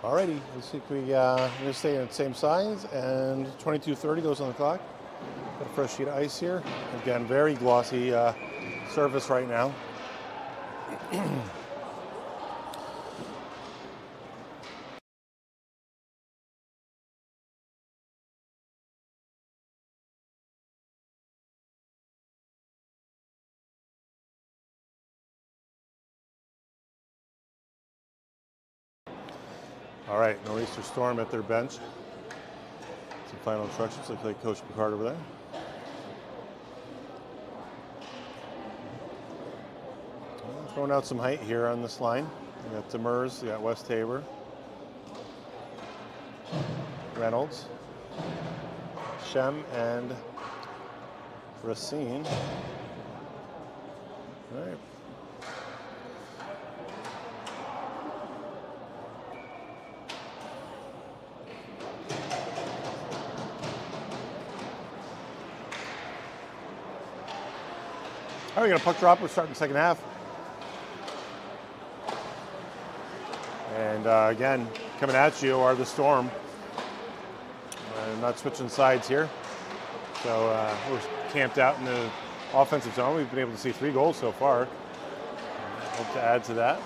Alrighty, let's see if we're gonna stay in the same size, and 22:30 goes on the clock. Got a fresh sheet of ice here. Again, very glossy surface right now. All right, Nor'easter storm at their bench. Some final instructions. Looks like Coach Picard over there. Throwing out some height here on this line. We got Demers, we got West Tabor, Reynolds, Shem, and Racine. All right. All right, we got a puck drop. We're starting the second half. And again, coming at you are the Storm. Not switching sides here. So we're camped out in the offensive zone. We've been able to see 3 goals so far. Hope to add to that.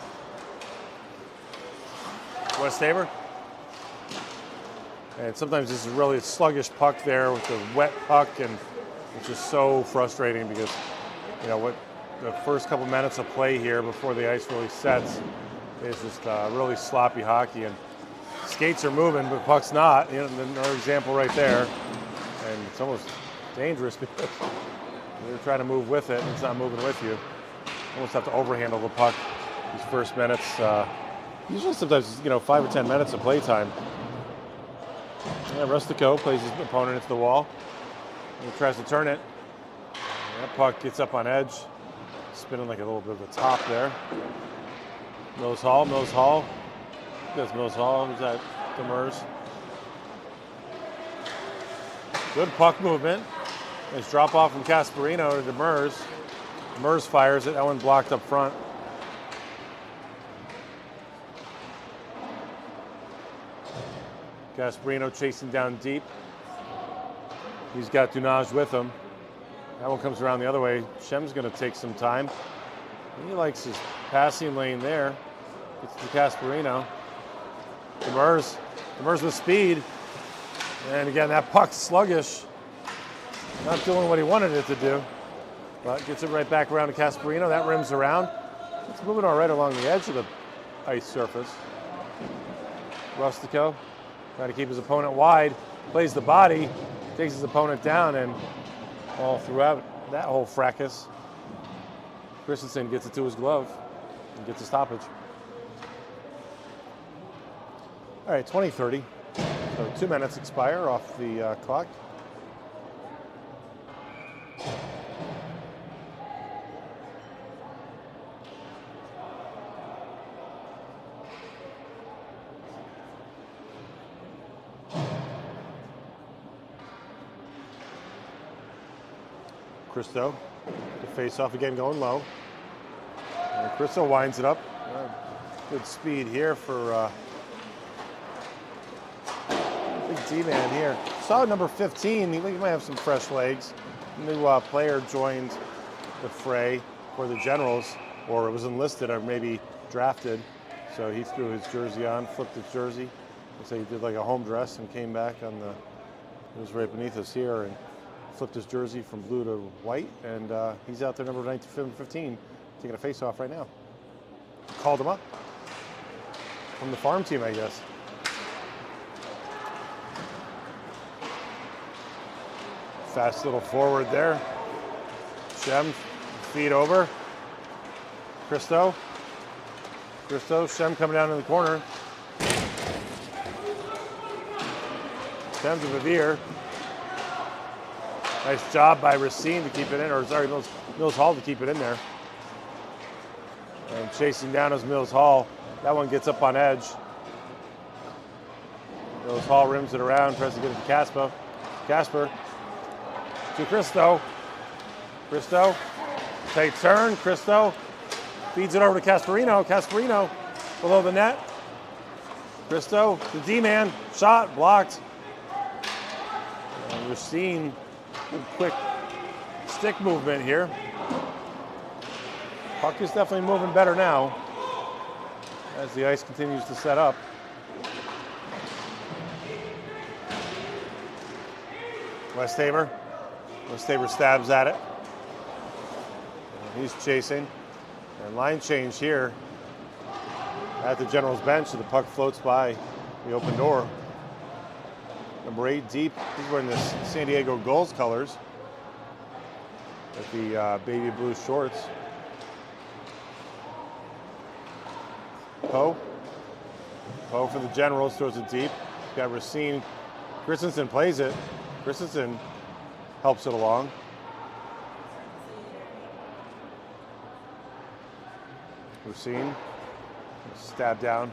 West Tabor. And sometimes this is really a sluggish puck there with the wet puck, and it's just so frustrating because, you know, what the first couple minutes of play here before the ice really sets is just really sloppy hockey, and skates are moving, but puck's not. You know, another example right there, and it's almost dangerous because you're trying to move with it, and it's not moving with you. You almost have to overhandle the puck these first minutes. Usually, sometimes 5 or 10 minutes of play time. Yeah, Rustico plays his opponent into the wall. He tries to turn it. That puck gets up on edge, spinning like a little bit of a top there. Mills Hall. That's Mills Hall. Who's that? Demers. Good puck movement. Nice drop off from Casparino to Demers. Demers fires it. That one blocked up front. Casparino chasing down deep. He's got Dunage with him. That one comes around the other way. Shem's going to take some time. He likes his passing lane there. Gets to Casparino. Demers with speed. And again, that puck's sluggish. Not doing what he wanted it to do. But gets it right back around to Casparino. That rims around. It's moving all right along the edge of the ice surface. Rustico trying to keep his opponent wide. Plays the body. Takes his opponent down, and all throughout that whole fracas, Christensen gets it to his glove and gets a stoppage. All right, 20:30. So 2 minutes expire off the clock. Christo, the face-off again going low. And Christo winds it up. Good speed here for big D-man here. Saw number 15. He might have some fresh legs. New player joined the fray for the Generals, or was enlisted or maybe drafted. So he threw his jersey on, flipped his jersey. Looks like he did like a home dress and came back on the, it was right beneath us here, and flipped his jersey from blue to white, and he's out there, number 15, taking a face-off right now. Called him up from the farm team, I guess. Fast little forward there. Shem, feed over. Christo, Shem coming down in the corner. Shem to Vivier. Nice job by Racine to keep it in, or sorry, Mills Hall to keep it in there. And chasing down is Mills Hall. That one gets up on edge. Mills Hall rims it around, tries to get it to Casper to Christo. Tight turn. Christo feeds it over to Casparino. Casparino below the net. Cristo, the D-man, shot, blocked. And we're seeing good quick stick movement here. Puck is definitely moving better now as the ice continues to set up. Westhaver stabs at it. And he's chasing. And line change here at the Generals bench. The puck floats by the open door. Number 8 deep. He's wearing the San Diego Gulls colors with the baby blue shorts. Poe for the Generals throws it deep. Got Racine. Christensen plays it. Christensen helps it along. Racine stabbed down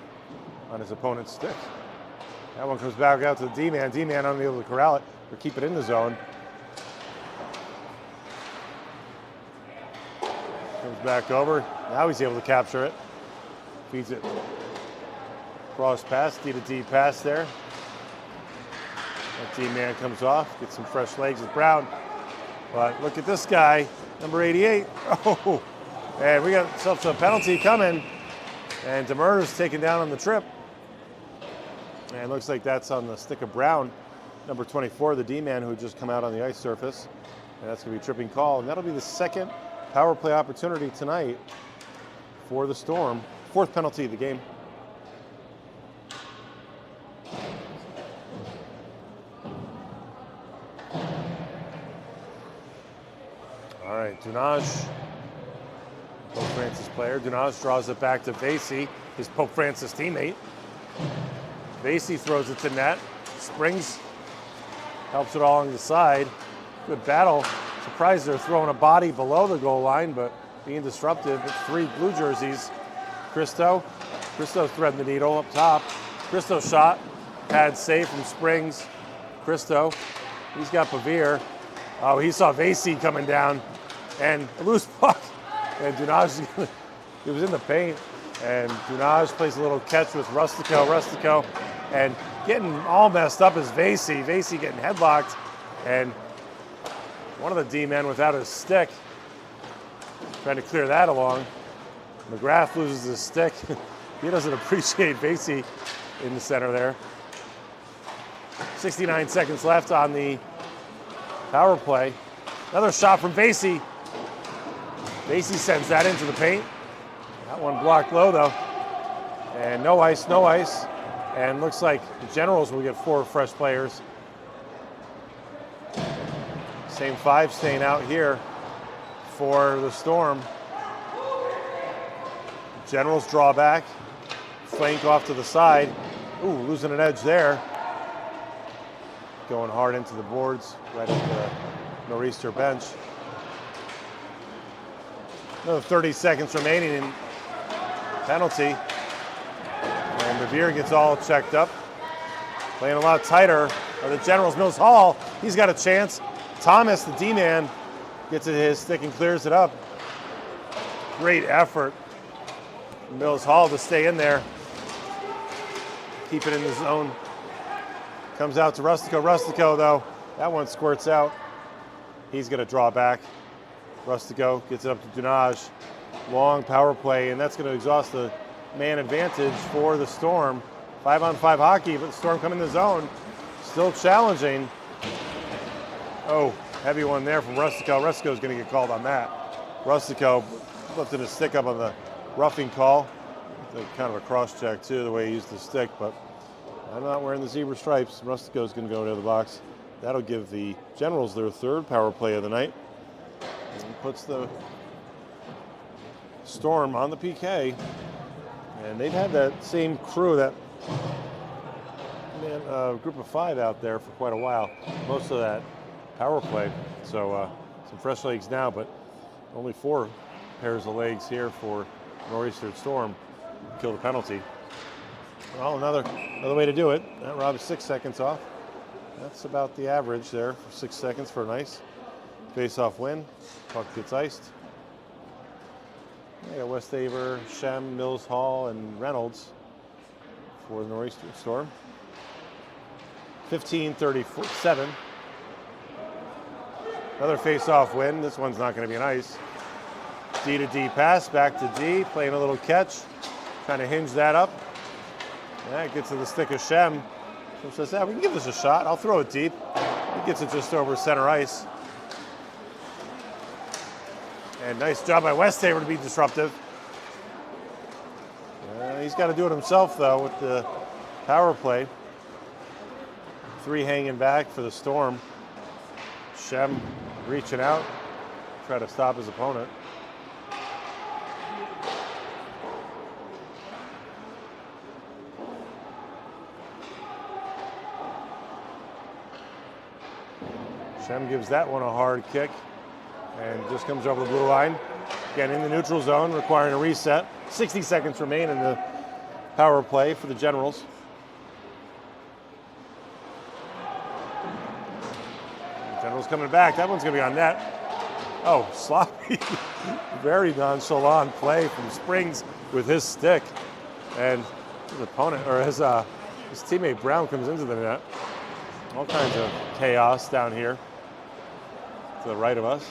on his opponent's stick. That one comes back out to the D-man. D-man unable to corral it or keep it in the zone. Comes back over. Now he's able to capture it. Feeds it. Cross pass, D to D pass there. That D-man comes off, gets some fresh legs with Brown. But look at this guy, number 88. Oh, and we got ourselves a penalty coming. And Demers taken down on the trip. And it looks like that's on the stick of Brown, number 24, the D-man who had just come out on the ice surface. And that's going to be a tripping call. And that'll be the second power play opportunity tonight for the Storm. 4th penalty of the game. All right, Dunaj, Pope Francis player. Dunaj draws it back to Vasey, his Pope Francis teammate. Vasey throws it to net. Springs helps it along the side. Good battle. Surprised they're throwing a body below the goal line, but being disruptive. But 3 blue jerseys. Cristo threading the needle up top. Cristo shot. Pad save from Springs. Cristo. He's got Pavir. Oh, he saw Vasey coming down. And a loose puck. And Dunaj, he was in the paint. And Dunaj plays a little catch with Rustico. And getting all messed up is Vasey. Vasey getting headlocked. And one of the D-men without his stick. Trying to clear that along. McGrath loses his stick. He doesn't appreciate Vasey in the center there. 69 seconds left on the power play. Another shot from Vasey. Vasey sends that into the paint. That one blocked low though. And no ice. And looks like the Generals will get 4 fresh players. Same 5 staying out here for the Storm. Generals draw back. Flank off to the side. Ooh, losing an edge there. Going hard into the boards, right at the nor'easter bench. Another 30 seconds remaining in penalty. And Revere gets all checked up. Playing a lot tighter are the Generals. Mills Hall, he's got a chance. Thomas, the D-man, gets it his stick and clears it up. Great effort. Mills Hall to stay in there. Keep it in the zone. Comes out to Rustico. Rustico, though, that one squirts out. He's going to draw back. Rustico gets it up to Dunaj. Long power play, and that's going to exhaust the man advantage for the Storm. 5-on-5 hockey, but the Storm come in the zone. Still challenging. Oh, heavy one there from Rustico. Rustico's going to get called on that. Rustico lifted his stick up on the roughing call. Kind of a cross check, too, the way he used the stick, but I'm not wearing the zebra stripes. Rustico's going to go into the box. That'll give the Generals their 3rd power play of the night. And puts the Storm on the PK. And they've had that same crew, that group of 5 out there for quite a while. Most of that power play. So some fresh legs now, but only 4 pairs of legs here for Nor'eastern Storm. Kill the penalty. Well, another way to do it. That robs 6 seconds off. That's about the average there for 6 seconds for a nice face-off win. Puck gets iced. You got Westhaver, Shem, Mills Hall, and Reynolds for the Northeastern Storm. 15-37. Another face-off win. This one's not going to be nice. D to D pass, back to D, playing a little catch, trying to hinge that up. Yeah, it gets to the stick of Shem. Shem says, yeah, we can give this a shot. I'll throw it deep. He gets it just over center ice. And nice job by Westhaver to be disruptive. He's got to do it himself, though, with the power play. 3 hanging back for the Storm. Shem reaching out, try to stop his opponent. Shem gives that one a hard kick and just comes over the blue line. Again, in the neutral zone, requiring a reset. 60 seconds remain in the power play for the Generals. Generals coming back. That one's going to be on net. Oh, sloppy. Very nonchalant play from Springs with his stick. And his opponent, or his teammate Brown comes into the net. All kinds of chaos down here to the right of us.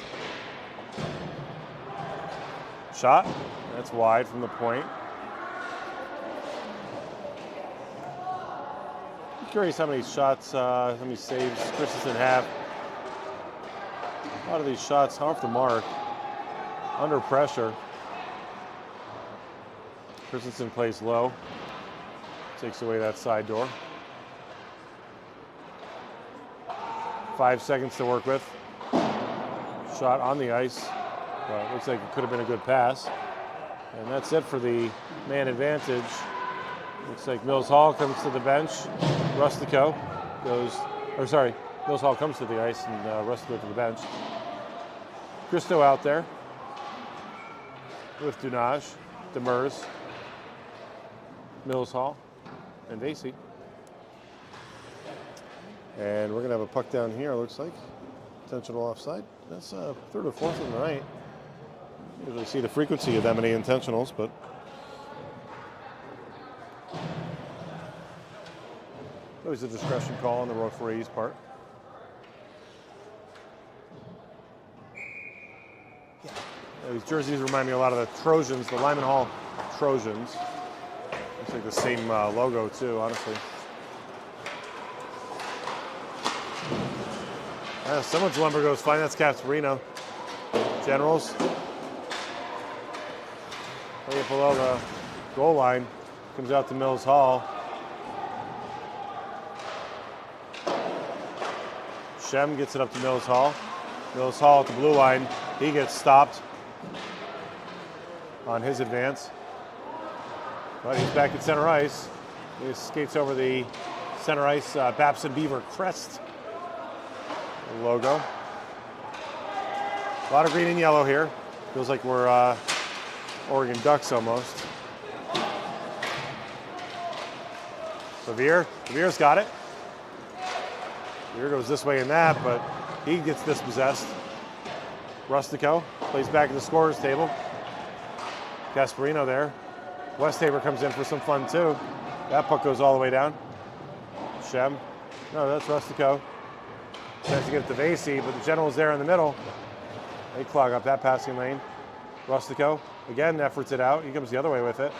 Shot. That's wide from the point. I'm curious how many shots, how many saves Christensen have. A lot of these shots off the mark, under pressure. Christensen plays low, takes away that side door. 5 seconds to work with. Shot on the ice, but looks like it could have been a good pass. And that's it for the man advantage. Looks like Mills Hall comes to the bench. Rustico goes, or sorry, Mills Hall comes to the ice and Rustico to the bench. Christo out there with Dunaj, Demers, Mills Hall, and Vasey. And we're going to have a puck down here, looks like. Intentional offside. That's third or fourth of the night. Usually see the frequency of that many intentionals, but always a discretion call on the referee's part. Yeah. These jerseys remind me a lot of the Trojans, the Lyman Hall Trojans. Looks like the same logo too, honestly. Someone's lumber goes fine. That's Casperino. Generals. Play it below the goal line. Comes out to Mills Hall. Shem gets it up to Mills Hall. Mills Hall at the blue line. He gets stopped on his advance. But he's back at center ice. He skates over the center ice Babson Beaver crest logo. A lot of green and yellow here. Feels like we're Oregon Ducks almost. Severe's got it. Severe goes this way and that, but he gets dispossessed. Rustico plays back at the scorer's table. Gasparino there. Westhaver comes in for some fun too. That puck goes all the way down. Shem. No, that's Rustico. Tries to get it to Vasey, but the General's there in the middle. They clog up that passing lane. Rustico, again, efforts it out. He comes the other way with it.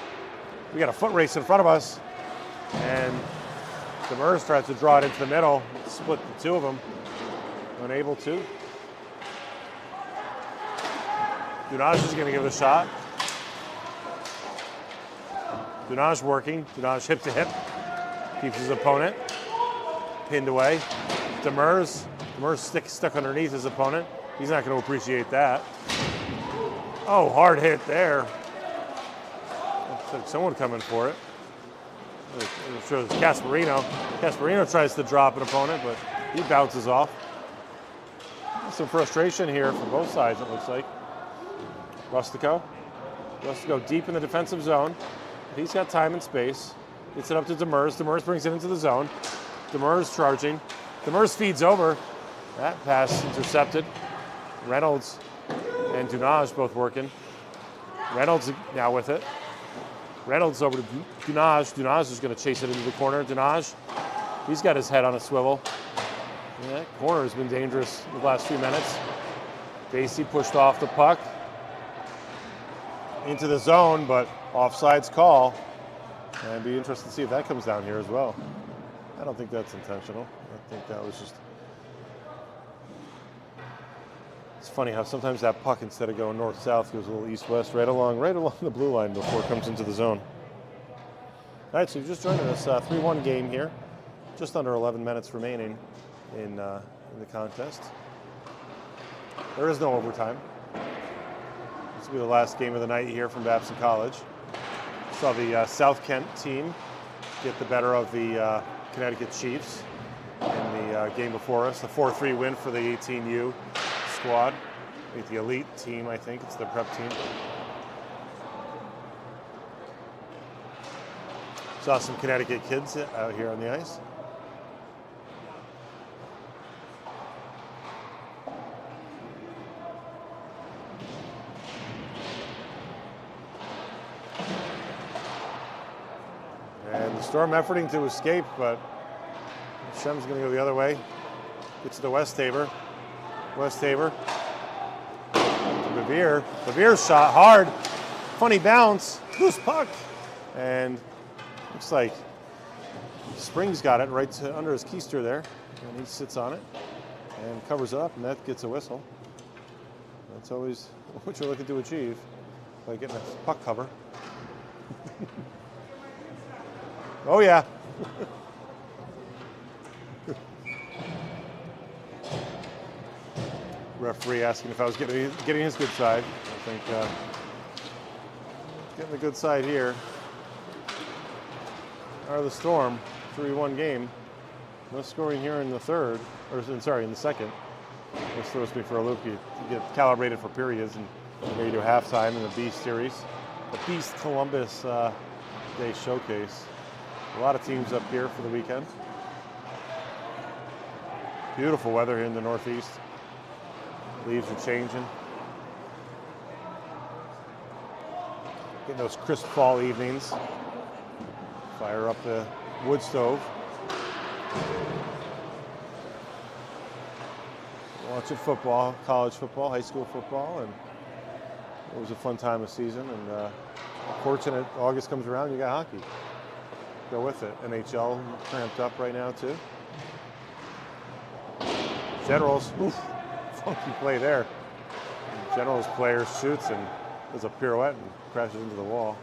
We got a foot race in front of us. And Demers tries to draw it into the middle. Split the two of them. Unable to. Dunaj is going to give it a shot. Dunaj working. Dunaj hip to hip. Keeps his opponent pinned away. Demers stuck underneath his opponent. He's not going to appreciate that. Oh, hard hit there. Looks like someone coming for it. It shows Casparino. Casparino tries to drop an opponent, but he bounces off. Some frustration here from both sides, it looks like. Rustico deep in the defensive zone. He's got time and space. Gets it up to Demers. Demers brings it into the zone. Demers charging. Demers feeds over. That pass intercepted. Reynolds and Dunaj both working. Reynolds now with it. Reynolds over to Dunaj. Dunaj is going to chase it into the corner. Dunaj, he's got his head on a swivel. Yeah, that corner has been dangerous the last few minutes. Basie pushed off the puck into the zone, but offsides call. And it'd be interesting to see if that comes down here as well. I don't think that's intentional. I think that was just... It's funny how sometimes that puck, instead of going north-south, goes a little east-west, right along the blue line before it comes into the zone. All right, so you've just joined us, 3-1 game here. Just under 11 minutes remaining in the contest. There is no overtime. This will be the last game of the night here from Babson College. Saw the South Kent team get the better of the Connecticut Chiefs in the game before us. The 4-3 win for the 18U squad. The elite team, I think. It's the prep team. Saw some Connecticut kids out here on the ice. And the Storm efforting to escape, but Shem's going to go the other way. Gets to Westhaver. Westhaver to Bevere. Bevere's shot hard. Funny bounce. Loose puck. And looks like Springs got it right under his keister there. And he sits on it and covers up, and that gets a whistle. That's always what you're looking to achieve by getting a puck cover. Oh, yeah. Referee asking if I was getting his good side. I think getting the good side here are the Storm. 3-1 game. No scoring here in the third, in the second. This throws me for a loop. You get calibrated for periods, and maybe do halftime in the Beast series. The Beast Columbus Day Showcase. A lot of teams up here for the weekend. Beautiful weather here in the Northeast. Leaves are changing. Getting those crisp fall evenings. Fire up the wood stove. Watching football, college football, high school football, and it was a fun time of season. And fortunate, August comes around, you got hockey. Go with it. NHL cramped up right now too. Generals, oof, funky play there. Generals player shoots and does a pirouette and crashes into the wall.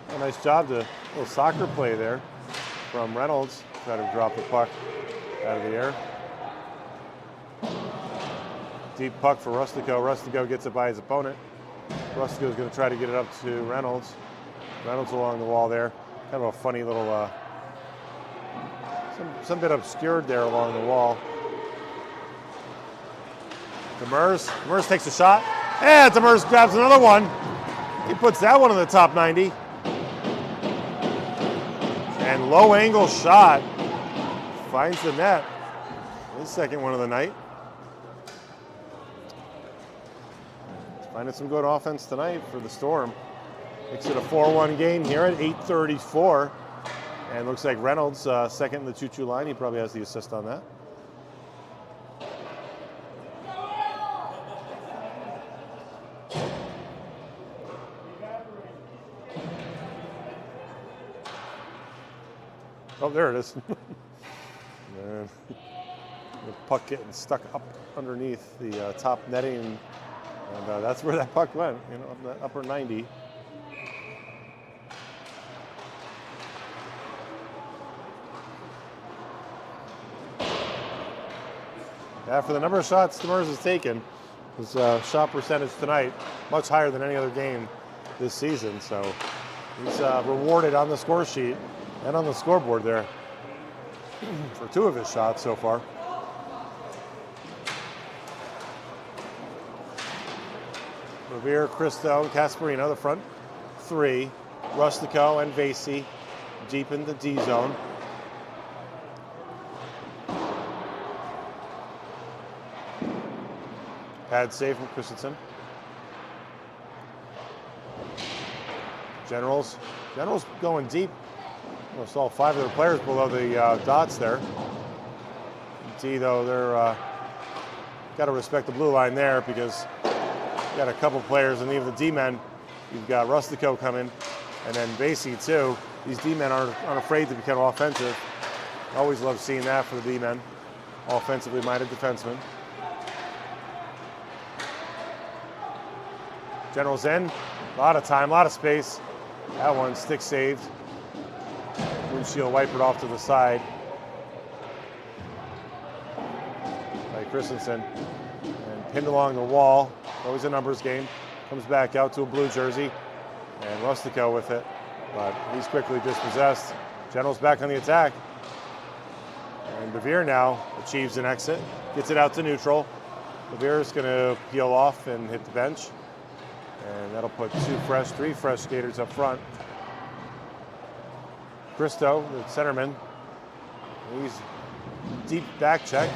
A nice job, a little soccer play there from Reynolds. Try to drop the puck out of the air. Deep puck for Rustico. Rustico gets it by his opponent. Rustico's going to try to get it up to Reynolds. Reynolds along the wall there. Kind of a funny little, some bit obscured there along the wall. Demers takes a shot. And Demers grabs another one. He puts that one in the top 90. And low angle shot. Finds the net. His second one of the night. Finding some good offense tonight for the Storm. Makes it a 4-1 game here at 8:34. And looks like Reynolds, second in the choo-choo line. He probably has the assist on that. Oh, there it is. Man. The puck getting stuck up underneath the top netting. And that's where that puck went, up the upper 90. Yeah, for the number of shots Demers has taken, his shot percentage tonight much higher than any other game this season. So he's rewarded on the score sheet and on the scoreboard there for 2 of his shots so far. Revere, Cristo, Casparino, the front 3. Rustico and Vasey deep in the D zone. Pad save from Christensen. Generals going deep. Almost all 5 of their players below the dots there. D though, they're got to respect the blue line there because you got a couple players, and even the D-men, you've got Rustico coming, and then Basie too. These D-men aren't afraid to become offensive. Always love seeing that for the D-men, offensively minded defensemen. Generals in, a lot of time, a lot of space. That one, stick saved. Windshield wipered off to the side by Christensen. And pinned along the wall, always a numbers game. Comes back out to a blue jersey, and Rustico with it. But he's quickly dispossessed. Generals back on the attack. And Bevere now achieves an exit, gets it out to neutral. Bevere's gonna peel off and hit the bench. And that'll put 3 fresh skaters up front. Christo, the centerman, he's deep back check.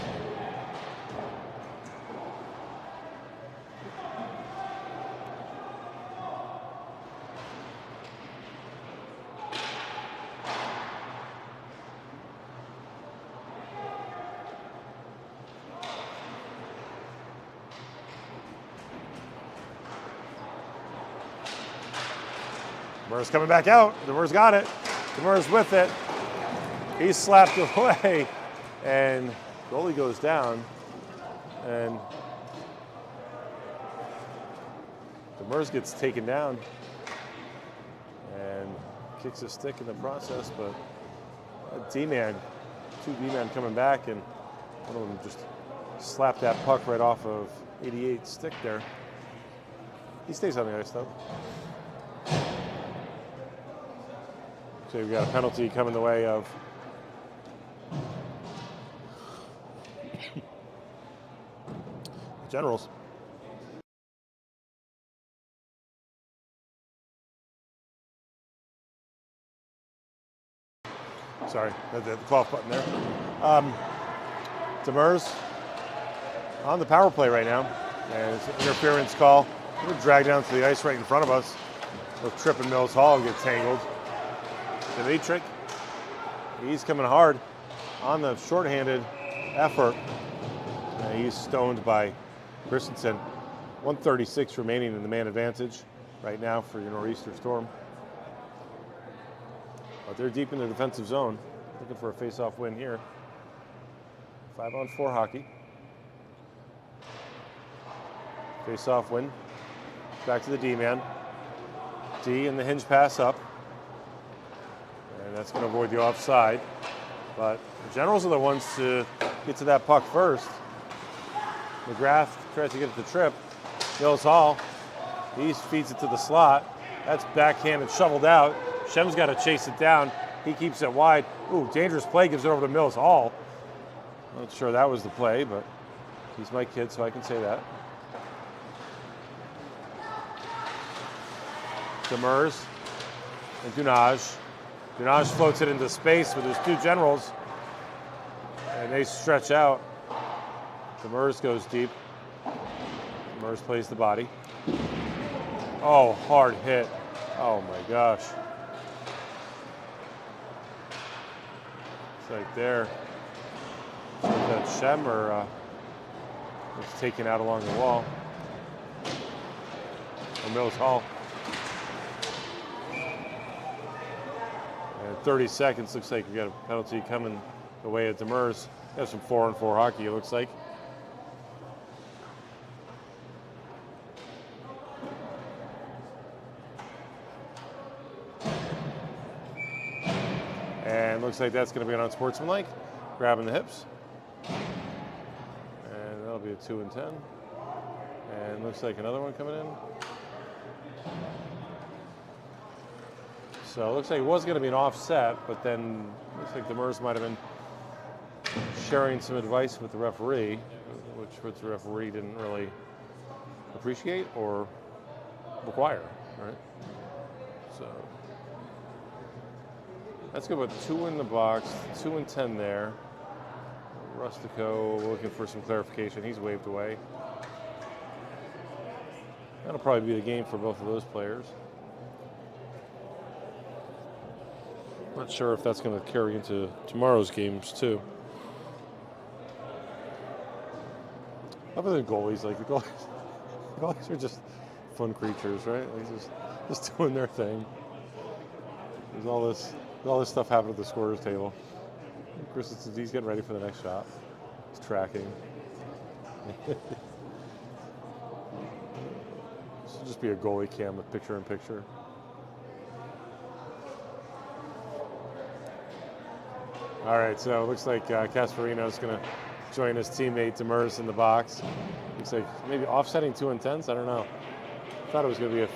Demers coming back out. Demers got it. Demers with it. He's slapped away, and goalie goes down. And Demers gets taken down and kicks a stick in the process. But a D-man, 2 D-men coming back, and one of them just slapped that puck right off of 88's stick there. He stays on the ice though. So we've got a penalty coming the way of Generals. Sorry, the cloth button there. Demers on the power play right now, and it's an interference call. We're dragged down to the ice right in front of us. With Tripp and Mills Hall get tangled. Dimitrik, he's coming hard on the shorthanded effort. He's stoned by Christensen. 1:36 remaining in the man advantage right now for your Nor'easter Storm. But they're deep in the defensive zone, looking for a face-off win here. 5-on-4 hockey. Face-off win. Back to the D-man. D and the hinge pass up. And that's going to avoid the offside. But the Generals are the ones to get to that puck first. McGrath tries to get it to Tripp. Mills Hall, he feeds it to the slot. That's backhanded, shoveled out. Shem's got to chase it down. He keeps it wide. Ooh, dangerous play, gives it over to Mills Hall. Not sure that was the play, but he's my kid, so I can say that. Demers and Dunaj. Dunaj floats it into space with his 2 Generals, and they stretch out. Demers goes deep. Demers plays the body. Oh, hard hit. Oh my gosh. It's like there. Is that Shem or was taken out along the wall? Or Mills Hall. And 30 seconds, looks like we got a penalty coming the way of Demers. Got some 4-on-4 hockey, it looks like. And looks like that's going to be an unsportsmanlike, grabbing the hips. And that'll be a 2 and 10. And looks like another one coming in. So it looks like it was going to be an offset, but then looks like Demers might have been sharing some advice with the referee, which the referee didn't really appreciate or require, right? So that's good with 2 in the box, 2 and 10 there. Rustico looking for some clarification. He's waved away. That'll probably be the game for both of those players. Not sure if that's going to carry into tomorrow's games too. Other than goalies, like the goalies are just fun creatures, right? Like just doing their thing. There's all this stuff happening at the scorer's table. Chris, he's getting ready for the next shot. He's tracking. This will just be a goalie cam with picture-in-picture. All right, so it looks like Casperino's going to join his teammate Demers in the box. Looks like maybe offsetting 2 and 10s. I don't know. I thought it was going to be a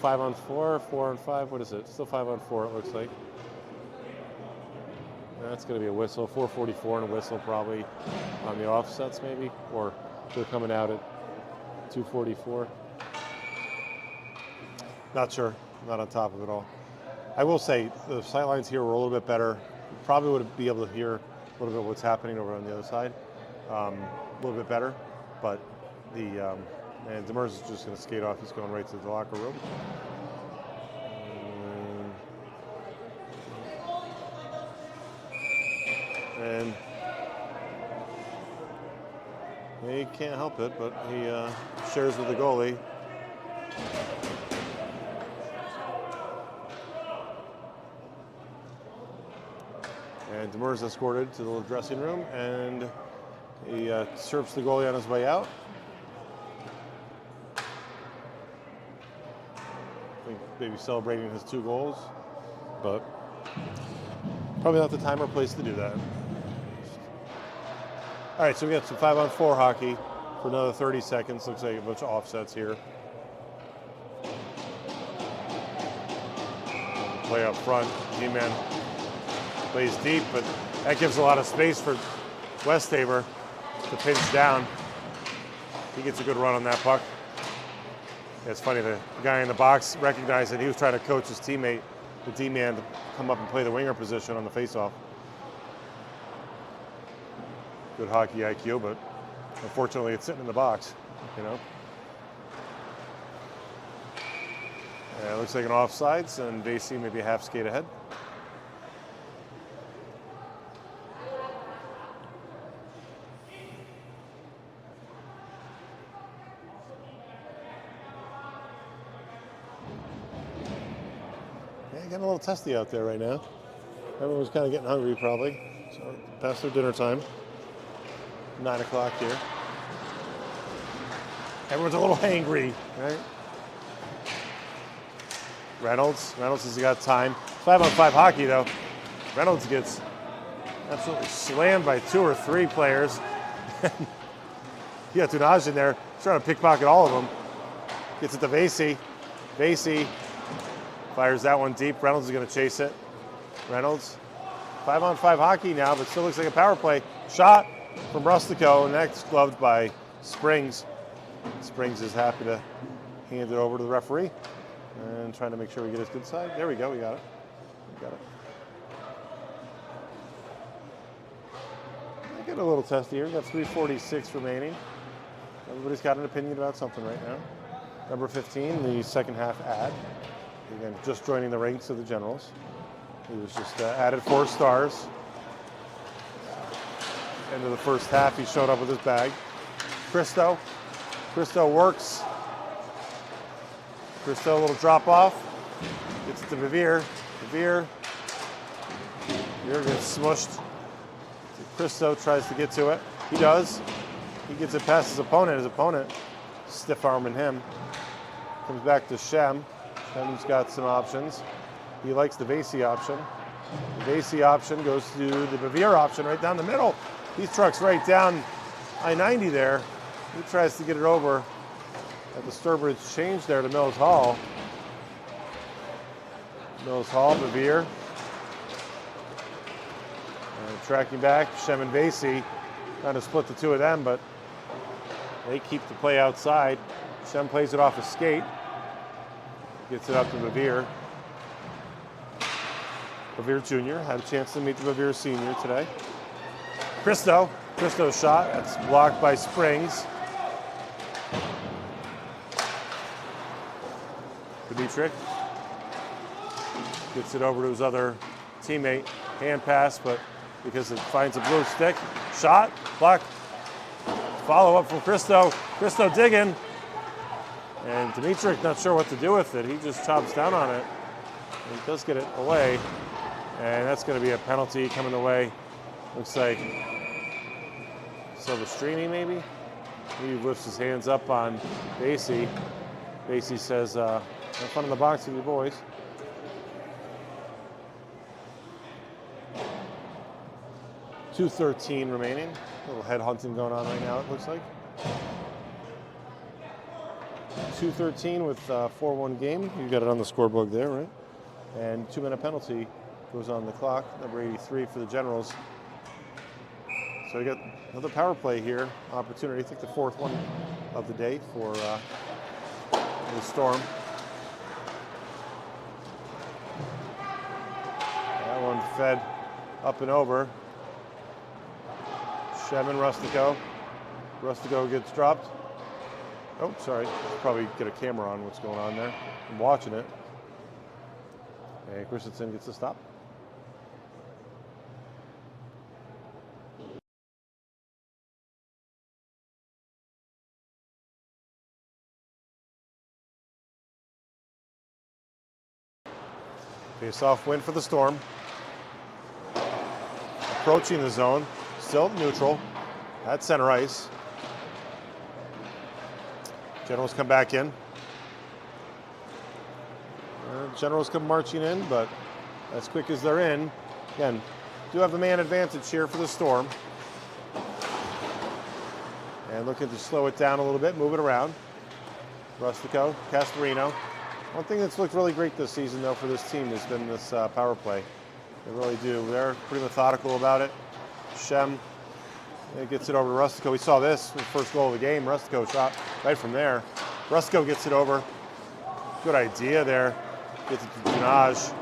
5-on-4, 4-on-5. What is it? Still 5-on-4. It looks like. That's going to be a whistle. 4:44 and a whistle probably on the offsets maybe, or they're coming out at 2:44. Not sure. Not on top of it all. I will say the sightlines here were a little bit better. Probably would be able to hear a little bit what's happening over on the other side. A little bit better, but and Demers is just going to skate off. He's going right to the locker room. And he can't help it, but he shares with the goalie. And Demers escorted to the dressing room, and he chirps the goalie on his way out. I think maybe celebrating his 2 goals, but probably not the time or place to do that. All right, so we got some 5-on-4 hockey for another 30 seconds. Looks like a bunch of offsets here. Play up front, D-man plays deep, but that gives a lot of space for Westaver to pinch down. He gets a good run on that puck. It's funny, the guy in the box recognized that he was trying to coach his teammate, the D-man, to come up and play the winger position on the faceoff. Good hockey IQ, but unfortunately it's sitting in the box, you know. It looks like an offsides, and Vasey maybe a half skate ahead. Yeah, getting a little testy out there right now. Everyone's kind of getting hungry probably, so past their dinner time. 9 o'clock here. Everyone's a little hangry, right? Reynolds has got time. 5-on-5 hockey though. Reynolds gets absolutely slammed by 2 or 3 players. You got Tunaj in there, trying to pickpocket all of them. Gets it to Vasey. Vasey fires that one deep. Reynolds is going to chase it. Reynolds, 5-on-5 hockey now, but still looks like a power play. Shot from Rustico, and that's gloved by Springs. Springs is happy to hand it over to the referee and trying to make sure we get his good side. There we go, we got it. We got it. I get a little testy here. We got 3:46 remaining. Everybody's got an opinion about something right now. Number 15, the second half ad. Again, just joining the ranks of the Generals. He was just added 4 stars. End of the first half, he showed up with his bag. Christo works. Christo, a little drop off. Gets it to Vivier. Vivier gets smushed. Christo tries to get to it. He does. He gets it past his opponent. His opponent stiff arming him. Comes back to Shem. Shem's got some options. He likes the Vasey option. The Vasey option goes to the Vivier option right down the middle. He trucks right down I-90 there. He tries to get it over at the Sturbridge change there to Mills Hall. Mills Hall, Vivier. Tracking back, Shem and Vasey trying to split the 2 of them, but they keep the play outside. Shem plays it off a skate. Gets it up to Vivier. Vivier Jr. had a chance to meet the Vivier Sr. today. Christo's shot, that's blocked by Springs. Dimitric gets it over to his other teammate. Hand pass, but because it finds a blue stick. Shot, block. Follow up from Christo. Christo digging. And Dimitrik not sure what to do with it. He just chops down on it. He does get it away. And that's going to be a penalty coming away. Looks like Silvestrini maybe. He lifts his hands up on Basie. Basie says, have fun in the box with you boys. .213 remaining. A little head hunting going on right now, it looks like. 2:13 with 4-1 game. You got it on the scoreboard there, right? And 2-minute penalty goes on the clock. Number 83 for the Generals. So we got another power play here. Opportunity, I think the fourth one of the day for the Storm. That one fed up and over. Shem and Rustico. Rustico gets dropped. Oh, sorry. Probably get a camera on what's going on there. I'm watching it. And Christensen gets the stop. Face-off win for the Storm. Approaching the zone. Still neutral. At center ice. Generals come back in. Generals come marching in, but as quick as they're in, again, do have a man advantage here for the Storm. And looking to slow it down a little bit, move it around. Rustico, Castorino. One thing that's looked really great this season, though, for this team has been this power play. They really do. They're pretty methodical about it. Shem gets it over to Rustico. We saw this, the first goal of the game. Rustico shot right from there. Rustico gets it over. Good idea there. Gets it to Junaj.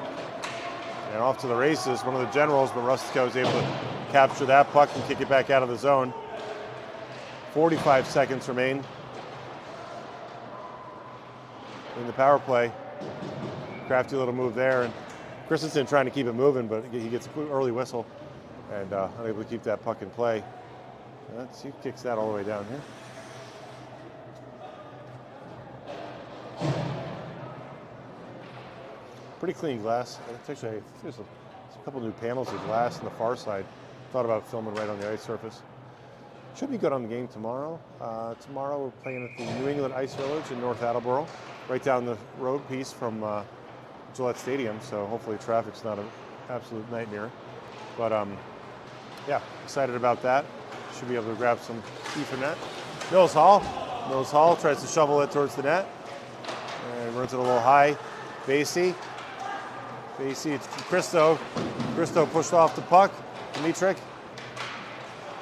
And off to the races. One of the Generals, but Rustico is able to capture that puck and kick it back out of the zone. 45 seconds remain in the power play. Crafty little move there. And Christensen trying to keep it moving, but he gets an early whistle and unable to keep that puck in play. He kicks that all the way down here. Pretty clean glass. Actually, there's a couple new panels of glass on the far side. Thought about filming right on the ice surface. Should be good on the game tomorrow. Tomorrow we're playing at the New England Ice Village in North Attleboro, right down the road piece from Gillette Stadium. So hopefully traffic's not an absolute nightmare. But yeah, excited about that. Should be able to grab some Ethernet. Mills Hall. Mills Hall tries to shovel it towards the net. And runs it a little high. Basie. Basie, it's Christo. Christo pushed off the puck. Dimitrik.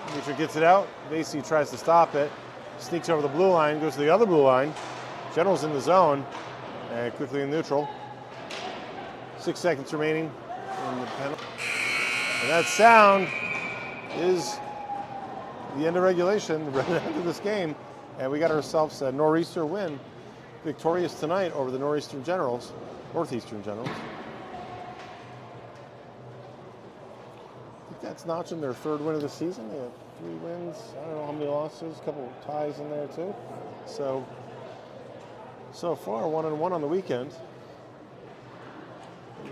Dimitrik gets it out. Basie tries to stop it. Sneaks over the blue line, goes to the other blue line. General's in the zone. And quickly in neutral. 6 seconds remaining in the penalty. And that sound is the end of regulation, the end of this game. And we got ourselves a nor'easter win. Victorious tonight over the Northeastern Generals. I think that's notching their third win of the season. They have 3 wins. I don't know how many losses, a couple of ties in there too. So far, 1-1 on the weekend.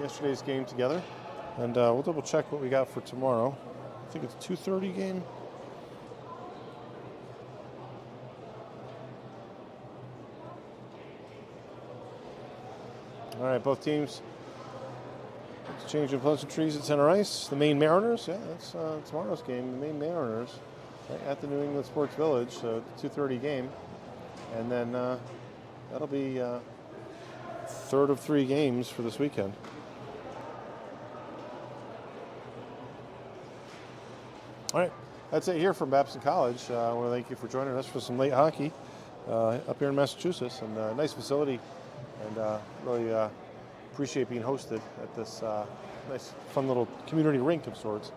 Yesterday's game together. And we'll double check what we got for tomorrow. I think it's a 2:30 game. All right, both teams exchanging pleasantries at center ice. The Maine Mariners, yeah, that's tomorrow's game. The Maine Mariners right at the New England Sports Village, so 2:30 game. And then that'll be third of 3 games for this weekend. All right, that's it here from Babson College. I want to thank you for joining us for some late hockey up here in Massachusetts. And nice facility, and really appreciate being hosted at this nice, fun little community rink of sorts.